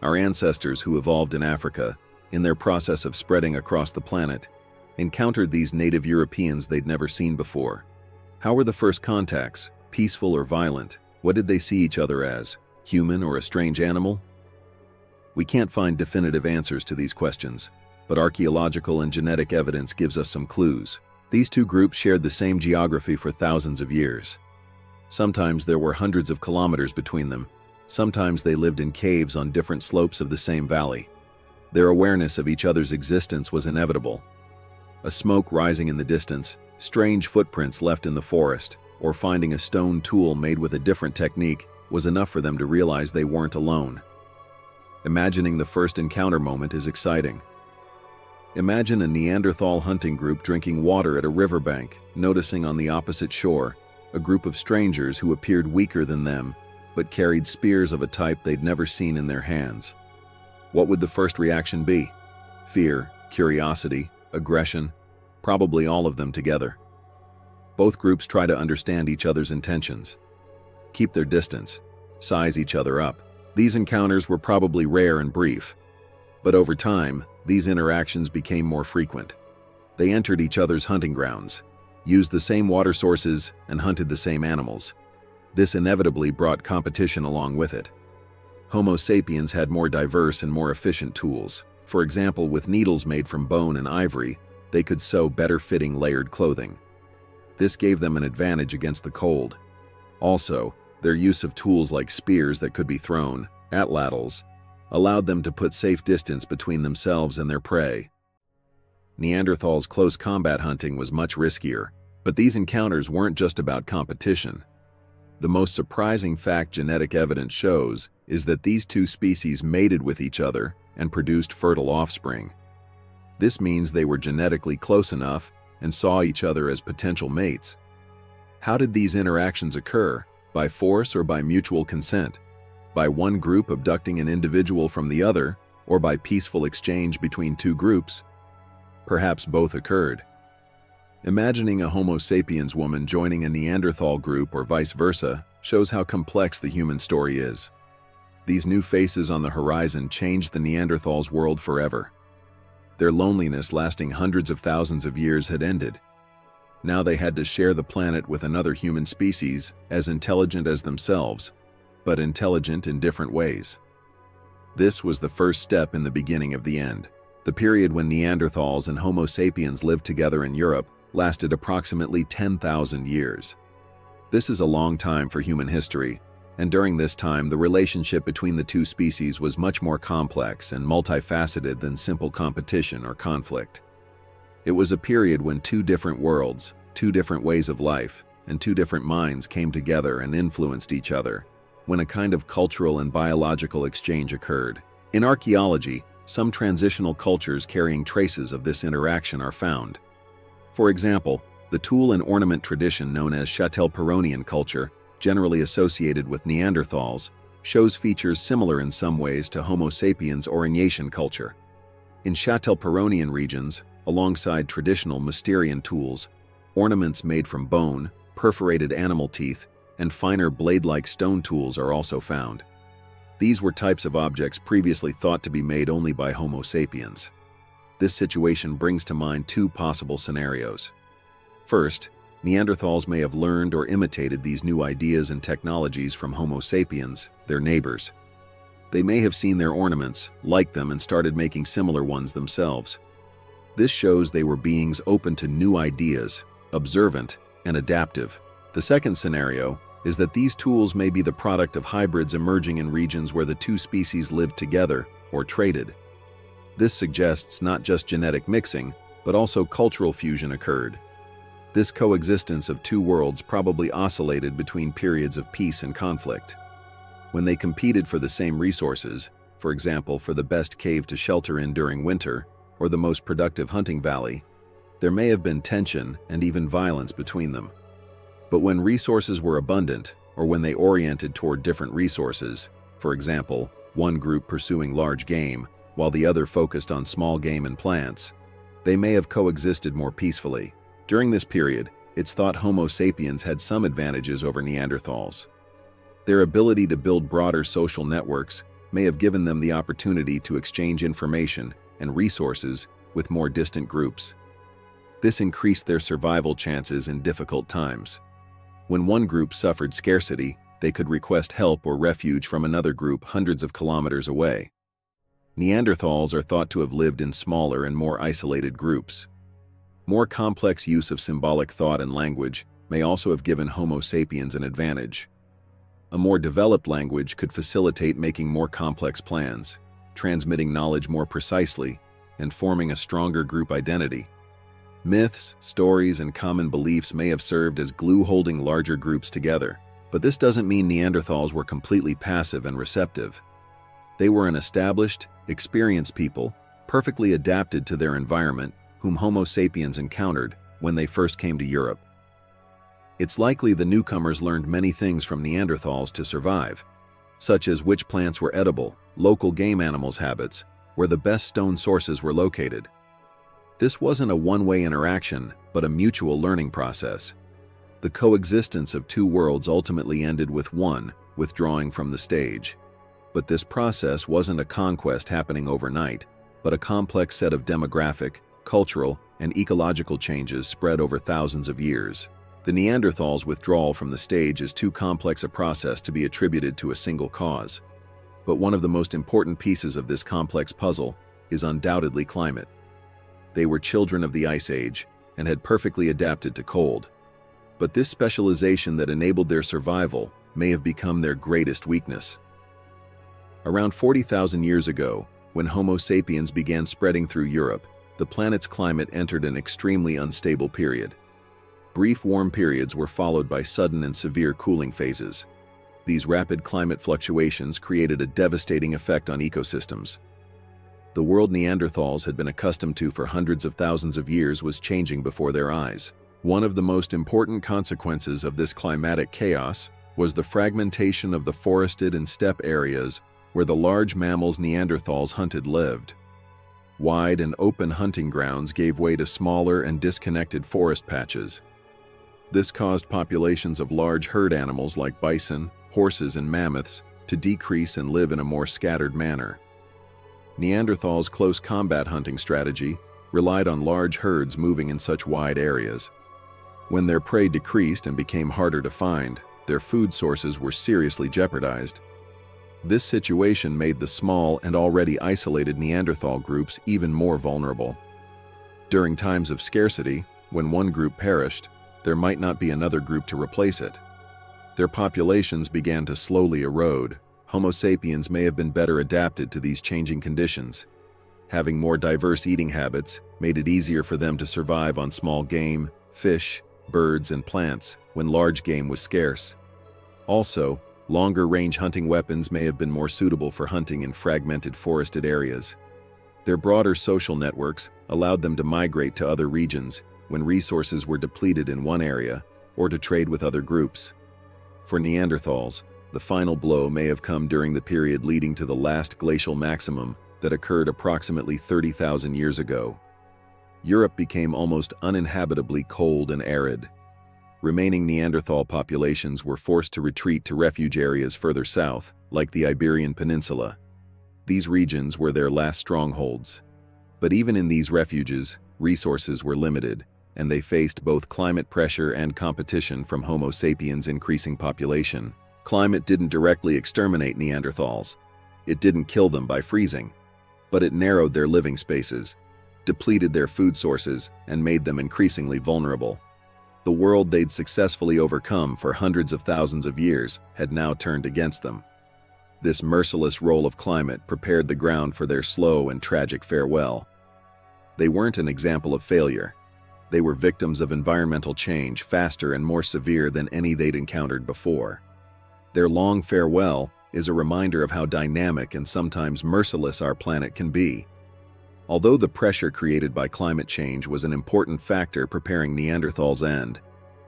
Our ancestors who evolved in Africa, in their process of spreading across the planet, encountered these native Europeans they'd never seen before. How were the first contacts, peaceful or violent? What did they see each other as, human or a strange animal? We can't find definitive answers to these questions, but archaeological and genetic evidence gives us some clues. These two groups shared the same geography for thousands of years. Sometimes there were hundreds of kilometers between them. Sometimes they lived in caves on different slopes of the same valley. Their awareness of each other's existence was inevitable. A smoke rising in the distance, strange footprints left in the forest, or finding a stone tool made with a different technique was enough for them to realize they weren't alone. Imagining the first encounter moment is exciting. Imagine a Neanderthal hunting group drinking water at a riverbank, noticing on the opposite shore a group of strangers who appeared weaker than them, but carried spears of a type they'd never seen in their hands. What would the first reaction be? Fear, curiosity, aggression, probably all of them together. Both groups try to understand each other's intentions, keep their distance, size each other up. These encounters were probably rare and brief, but over time, these interactions became more frequent. They entered each other's hunting grounds, used the same water sources, and hunted the same animals. This inevitably brought competition along with it. Homo sapiens had more diverse and more efficient tools. For example, with needles made from bone and ivory, they could sew better-fitting layered clothing. This gave them an advantage against the cold. Also, their use of tools like spears that could be thrown, atlatls, allowed them to put safe distance between themselves and their prey. Neanderthals' close combat hunting was much riskier, but these encounters weren't just about competition. The most surprising fact genetic evidence shows is that these two species mated with each other and produced fertile offspring. This means they were genetically close enough and saw each other as potential mates. How did these interactions occur? By force or by mutual consent? By one group abducting an individual from the other, or by peaceful exchange between two groups? Perhaps both occurred. Imagining a Homo sapiens woman joining a Neanderthal group or vice versa shows how complex the human story is. These new faces on the horizon changed the Neanderthals' world forever. Their loneliness lasting hundreds of thousands of years had ended. Now they had to share the planet with another human species as intelligent as themselves, but intelligent in different ways. This was the first step in the beginning of the end. The period when Neanderthals and Homo sapiens lived together in Europe lasted approximately 10,000 years. This is a long time for human history, and during this time the relationship between the two species was much more complex and multifaceted than simple competition or conflict. It was a period when two different worlds, two different ways of life, and two different minds came together and influenced each other, when a kind of cultural and biological exchange occurred. In archaeology, some transitional cultures carrying traces of this interaction are found. For example, the tool and ornament tradition known as Châtelperronian culture, generally associated with Neanderthals, shows features similar in some ways to Homo sapiens Aurignacian culture. In Châtelperronian regions, alongside traditional Mysterian tools, ornaments made from bone, perforated animal teeth, and finer blade-like stone tools are also found. These were types of objects previously thought to be made only by Homo sapiens. This situation brings to mind two possible scenarios. First, Neanderthals may have learned or imitated these new ideas and technologies from Homo sapiens, their neighbors. They may have seen their ornaments, liked them, and started making similar ones themselves. This shows they were beings open to new ideas, observant, and adaptive. The second scenario is that these tools may be the product of hybrids emerging in regions where the two species lived together or traded. This suggests not just genetic mixing, but also cultural fusion occurred. This coexistence of two worlds probably oscillated between periods of peace and conflict. When they competed for the same resources, for example, for the best cave to shelter in during winter or the most productive hunting valley, there may have been tension and even violence between them. But when resources were abundant, or when they oriented toward different resources, for example, one group pursuing large game, while the other focused on small game and plants, they may have coexisted more peacefully. During this period, it's thought Homo sapiens had some advantages over Neanderthals. Their ability to build broader social networks may have given them the opportunity to exchange information and resources with more distant groups. This increased their survival chances in difficult times. When one group suffered scarcity, they could request help or refuge from another group hundreds of kilometers away. Neanderthals are thought to have lived in smaller and more isolated groups. More complex use of symbolic thought and language may also have given Homo sapiens an advantage. A more developed language could facilitate making more complex plans, transmitting knowledge more precisely, and forming a stronger group identity. Myths, stories, and common beliefs may have served as glue holding larger groups together, but this doesn't mean Neanderthals were completely passive and receptive. They were an established, experienced people, perfectly adapted to their environment, whom Homo sapiens encountered when they first came to Europe. It's likely the newcomers learned many things from Neanderthals to survive, such as which plants were edible, local game animals' habits, where the best stone sources were located. This wasn't a one-way interaction, but a mutual learning process. The coexistence of two worlds ultimately ended with one withdrawing from the stage. But this process wasn't a conquest happening overnight, but a complex set of demographic, cultural, and ecological changes spread over thousands of years. The Neanderthals' withdrawal from the stage is too complex a process to be attributed to a single cause. But one of the most important pieces of this complex puzzle is undoubtedly climate. They were children of the Ice Age and had perfectly adapted to cold. But this specialization that enabled their survival may have become their greatest weakness. Around 40,000 years ago, when Homo sapiens began spreading through Europe, the planet's climate entered an extremely unstable period. Brief warm periods were followed by sudden and severe cooling phases. These rapid climate fluctuations created a devastating effect on ecosystems. The world Neanderthals had been accustomed to for hundreds of thousands of years was changing before their eyes. One of the most important consequences of this climatic chaos was the fragmentation of the forested and steppe areas where the large mammals Neanderthals hunted lived. Wide and open hunting grounds gave way to smaller and disconnected forest patches. This caused populations of large herd animals like bison, horses, and mammoths to decrease and live in a more scattered manner. Neanderthals' close combat hunting strategy relied on large herds moving in such wide areas. When their prey decreased and became harder to find, their food sources were seriously jeopardized. This situation made the small and already isolated Neanderthal groups even more vulnerable. During times of scarcity, when one group perished, there might not be another group to replace it. Their populations began to slowly erode. Homo sapiens may have been better adapted to these changing conditions. Having more diverse eating habits made it easier for them to survive on small game, fish, birds, and plants when large game was scarce. Also, longer-range hunting weapons may have been more suitable for hunting in fragmented forested areas. Their broader social networks allowed them to migrate to other regions when resources were depleted in one area, or to trade with other groups. For Neanderthals, the final blow may have come during the period leading to the last glacial maximum that occurred approximately 30,000 years ago. Europe became almost uninhabitably cold and arid. Remaining Neanderthal populations were forced to retreat to refuge areas further south, like the Iberian Peninsula. These regions were their last strongholds. But even in these refuges, resources were limited, and they faced both climate pressure and competition from Homo sapiens' increasing population. Climate didn't directly exterminate Neanderthals. It didn't kill them by freezing, but it narrowed their living spaces, depleted their food sources, and made them increasingly vulnerable. The world they'd successfully overcome for hundreds of thousands of years had now turned against them. This merciless role of climate prepared the ground for their slow and tragic farewell. They weren't an example of failure. They were victims of environmental change faster and more severe than any they'd encountered before. Their long farewell is a reminder of how dynamic and sometimes merciless our planet can be. Although the pressure created by climate change was an important factor preparing Neanderthals' end,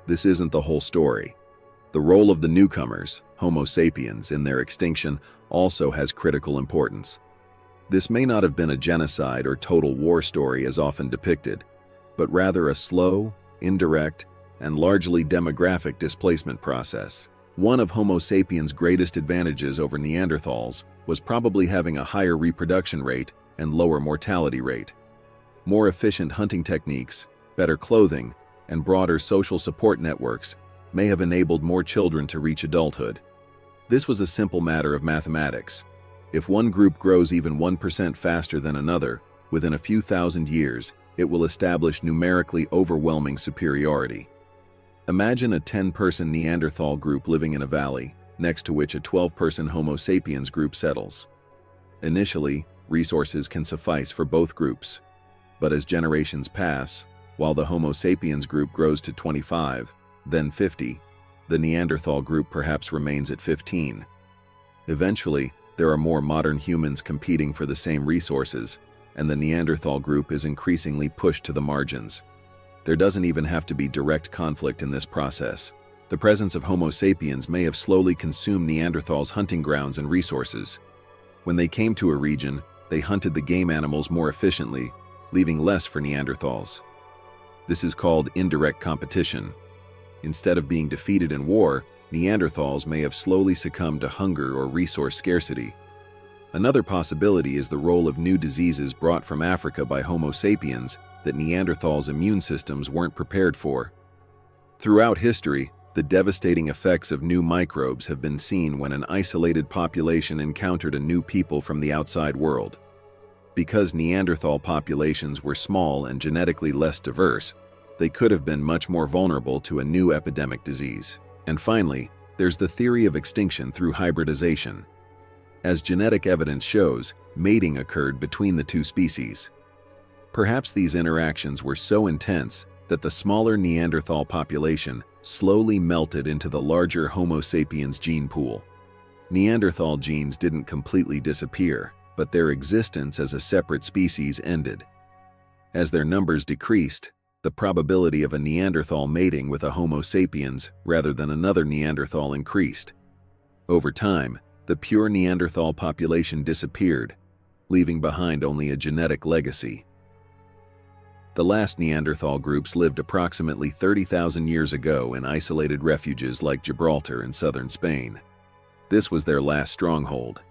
this isn't the whole story. The role of the newcomers, Homo sapiens, in their extinction also has critical importance. This may not have been a genocide or total war story as often depicted, but rather a slow, indirect, and largely demographic displacement process. One of Homo sapiens' greatest advantages over Neanderthals was probably having a higher reproduction rate and lower mortality rate. More efficient hunting techniques, better clothing, and broader social support networks may have enabled more children to reach adulthood. This was a simple matter of mathematics. If one group grows even 1% faster than another, within a few thousand years, it will establish numerically overwhelming superiority. Imagine a 10-person Neanderthal group living in a valley, next to which a 12-person Homo sapiens group settles. Initially, resources can suffice for both groups. But as generations pass, while the Homo sapiens group grows to 25, then 50, the Neanderthal group perhaps remains at 15. Eventually, there are more modern humans competing for the same resources, and the Neanderthal group is increasingly pushed to the margins. There doesn't even have to be direct conflict in this process. The presence of Homo sapiens may have slowly consumed Neanderthals' hunting grounds and resources. When they came to a region, they hunted the game animals more efficiently, leaving less for Neanderthals. This is called indirect competition. Instead of being defeated in war, Neanderthals may have slowly succumbed to hunger or resource scarcity. Another possibility is the role of new diseases brought from Africa by Homo sapiens that Neanderthals' immune systems weren't prepared for. Throughout history, the devastating effects of new microbes have been seen when an isolated population encountered a new people from the outside world. Because Neanderthal populations were small and genetically less diverse, they could have been much more vulnerable to a new epidemic disease. And finally, there's the theory of extinction through hybridization. As genetic evidence shows, mating occurred between the two species. Perhaps these interactions were so intense that the smaller Neanderthal population slowly melted into the larger Homo sapiens gene pool. Neanderthal genes didn't completely disappear, but their existence as a separate species ended. As their numbers decreased, the probability of a Neanderthal mating with a Homo sapiens rather than another Neanderthal increased. Over time, the pure Neanderthal population disappeared, leaving behind only a genetic legacy. The last Neanderthal groups lived approximately 30,000 years ago in isolated refuges like Gibraltar in southern Spain. This was their last stronghold.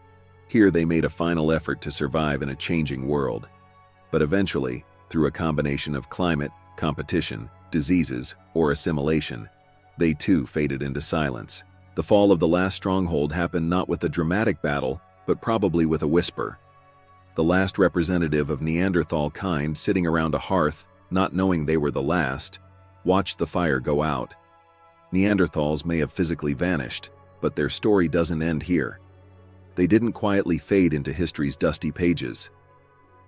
Here they made a final effort to survive in a changing world. But eventually, through a combination of climate, competition, diseases, or assimilation, they too faded into silence. The fall of the last stronghold happened not with a dramatic battle, but probably with a whisper. The last representative of Neanderthal kind sitting around a hearth, not knowing they were the last, watched the fire go out. Neanderthals may have physically vanished, but their story doesn't end here. They didn't quietly fade into history's dusty pages.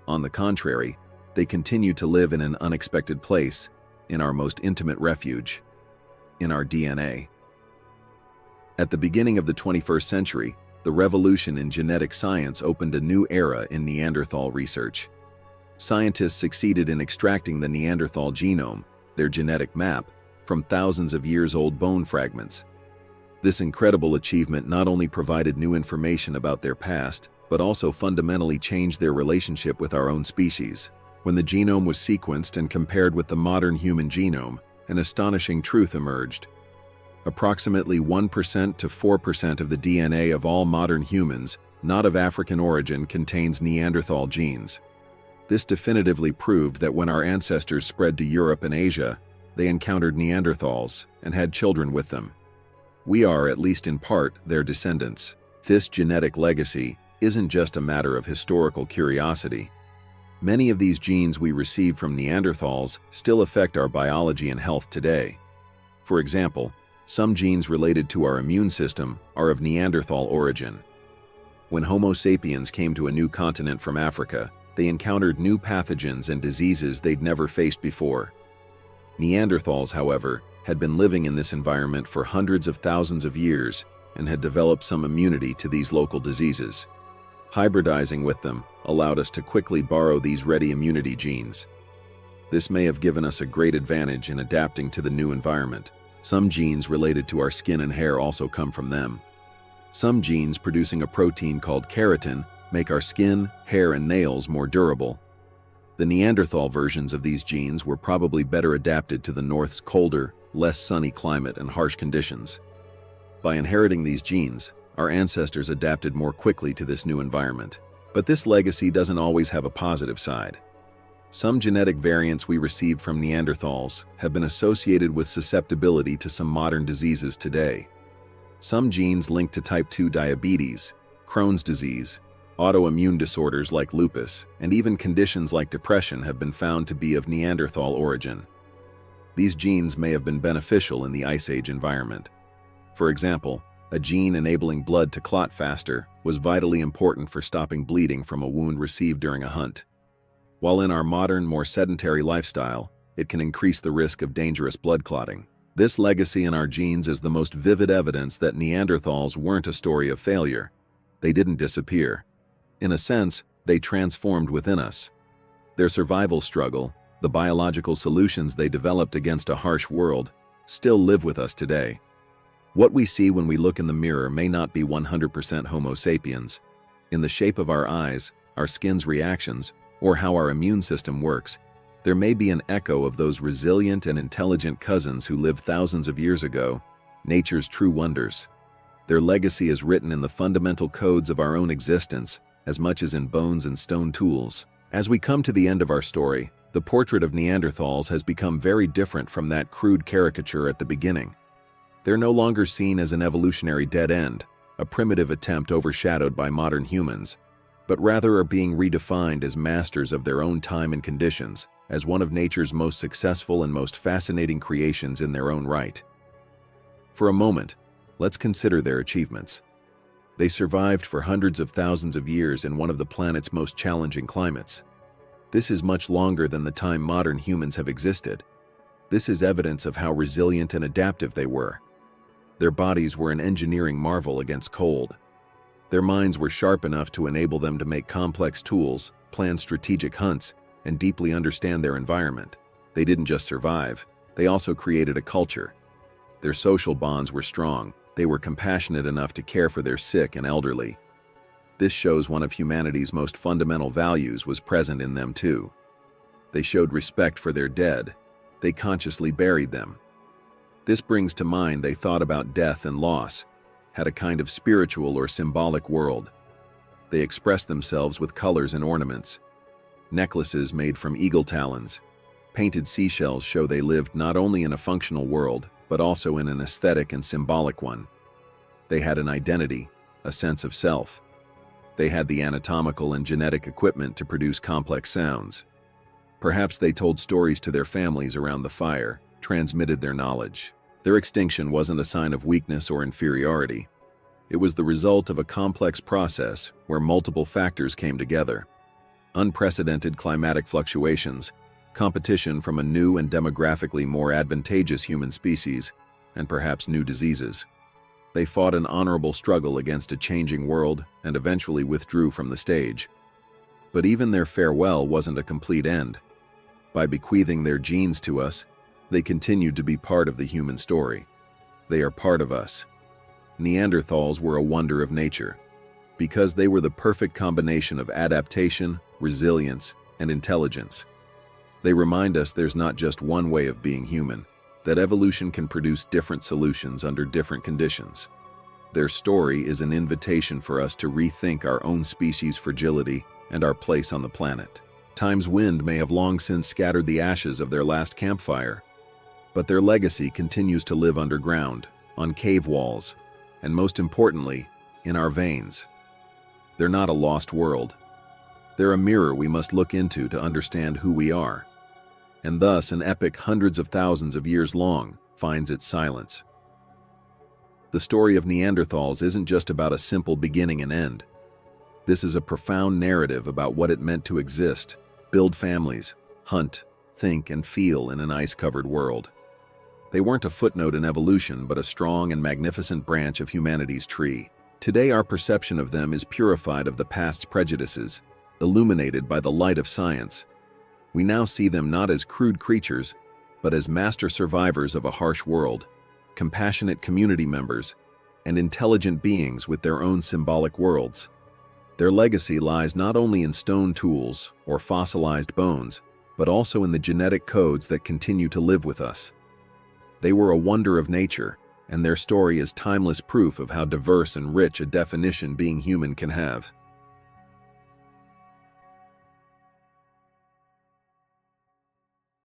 On the contrary, they continue to live in an unexpected place, in our most intimate refuge. in our DNA. At the beginning of the 21st century, the revolution in genetic science opened a new era in Neanderthal research. Scientists succeeded in extracting the Neanderthal genome, their genetic map, from thousands of years-old bone fragments. This incredible achievement not only provided new information about their past, but also fundamentally changed their relationship with our own species. When the genome was sequenced and compared with the modern human genome, an astonishing truth emerged. Approximately 1% to 4% of the DNA of all modern humans, not of African origin, contains Neanderthal genes. This definitively proved that when our ancestors spread to Europe and Asia, they encountered Neanderthals and had children with them. We are, at least in part, their descendants. This genetic legacy isn't just a matter of historical curiosity. Many of these genes we received from Neanderthals still affect our biology and health today. For example, some genes related to our immune system are of Neanderthal origin. When Homo sapiens came to a new continent from Africa, they encountered new pathogens and diseases they'd never faced before. Neanderthals, however, had been living in this environment for hundreds of thousands of years and had developed some immunity to these local diseases. Hybridizing with them allowed us to quickly borrow these ready immunity genes. This may have given us a great advantage in adapting to the new environment. Some genes related to our skin and hair also come from them. Some genes producing a protein called keratin make our skin, hair, and nails more durable. The Neanderthal versions of these genes were probably better adapted to the North's colder, less sunny climate and harsh conditions. By inheriting these genes, our ancestors adapted more quickly to this new environment. But this legacy doesn't always have a positive side. Some genetic variants we received from Neanderthals have been associated with susceptibility to some modern diseases today. Some genes linked to type 2 diabetes, Crohn's disease, autoimmune disorders like lupus, and even conditions like depression have been found to be of Neanderthal origin. These genes may have been beneficial in the Ice Age environment. For example, a gene enabling blood to clot faster was vitally important for stopping bleeding from a wound received during a hunt. While in our modern, more sedentary lifestyle, it can increase the risk of dangerous blood clotting. This legacy in our genes is the most vivid evidence that Neanderthals weren't a story of failure. They didn't disappear. In a sense, they transformed within us. Their survival struggle, the biological solutions they developed against a harsh world, still live with us today. What we see when we look in the mirror may not be 100% Homo sapiens. In the shape of our eyes, our skin's reactions, or how our immune system works, there may be an echo of those resilient and intelligent cousins who lived thousands of years ago, nature's true wonders. Their legacy is written in the fundamental codes of our own existence, as much as in bones and stone tools. As we come to the end of our story, the portrait of Neanderthals has become very different from that crude caricature at the beginning. They're no longer seen as an evolutionary dead end, a primitive attempt overshadowed by modern humans, but rather are being redefined as masters of their own time and conditions, as one of nature's most successful and most fascinating creations in their own right. For a moment, let's consider their achievements. They survived for hundreds of thousands of years in one of the planet's most challenging climates. This is much longer than the time modern humans have existed. This is evidence of how resilient and adaptive they were. Their bodies were an engineering marvel against cold. Their minds were sharp enough to enable them to make complex tools, plan strategic hunts, and deeply understand their environment. They didn't just survive, they also created a culture. Their social bonds were strong. They were compassionate enough to care for their sick and elderly. This shows one of humanity's most fundamental values was present in them too. They showed respect for their dead. They consciously buried them. This brings to mind they thought about death and loss, had a kind of spiritual or symbolic world. They expressed themselves with colors and ornaments. Necklaces made from eagle talons, painted seashells show they lived not only in a functional world, but also in an aesthetic and symbolic one. They had an identity, a sense of self. They had the anatomical and genetic equipment to produce complex sounds. Perhaps they told stories to their families around the fire, transmitted their knowledge. Their extinction wasn't a sign of weakness or inferiority. It was the result of a complex process where multiple factors came together. Unprecedented climatic fluctuations, competition from a new and demographically more advantageous human species, and perhaps new diseases. They fought an honorable struggle against a changing world and eventually withdrew from the stage. But even their farewell wasn't a complete end. By bequeathing their genes to us, they continued to be part of the human story. They are part of us. Neanderthals were a wonder of nature, because they were the perfect combination of adaptation, resilience, and intelligence. They remind us there's not just one way of being human, that evolution can produce different solutions under different conditions. Their story is an invitation for us to rethink our own species' fragility and our place on the planet. Time's wind may have long since scattered the ashes of their last campfire, but their legacy continues to live underground, on cave walls, and most importantly, in our veins. They're not a lost world. They're a mirror we must look into to understand who we are. And thus, an epic hundreds of thousands of years long finds its silence. The story of Neanderthals isn't just about a simple beginning and end. This is a profound narrative about what it meant to exist, build families, hunt, think, and feel in an ice-covered world. They weren't a footnote in evolution, but a strong and magnificent branch of humanity's tree. Today, our perception of them is purified of the past's prejudices, illuminated by the light of science. We now see them not as crude creatures, but as master survivors of a harsh world, compassionate community members, and intelligent beings with their own symbolic worlds. Their legacy lies not only in stone tools or fossilized bones, but also in the genetic codes that continue to live with us. They were a wonder of nature, and their story is timeless proof of how diverse and rich a definition being human can have.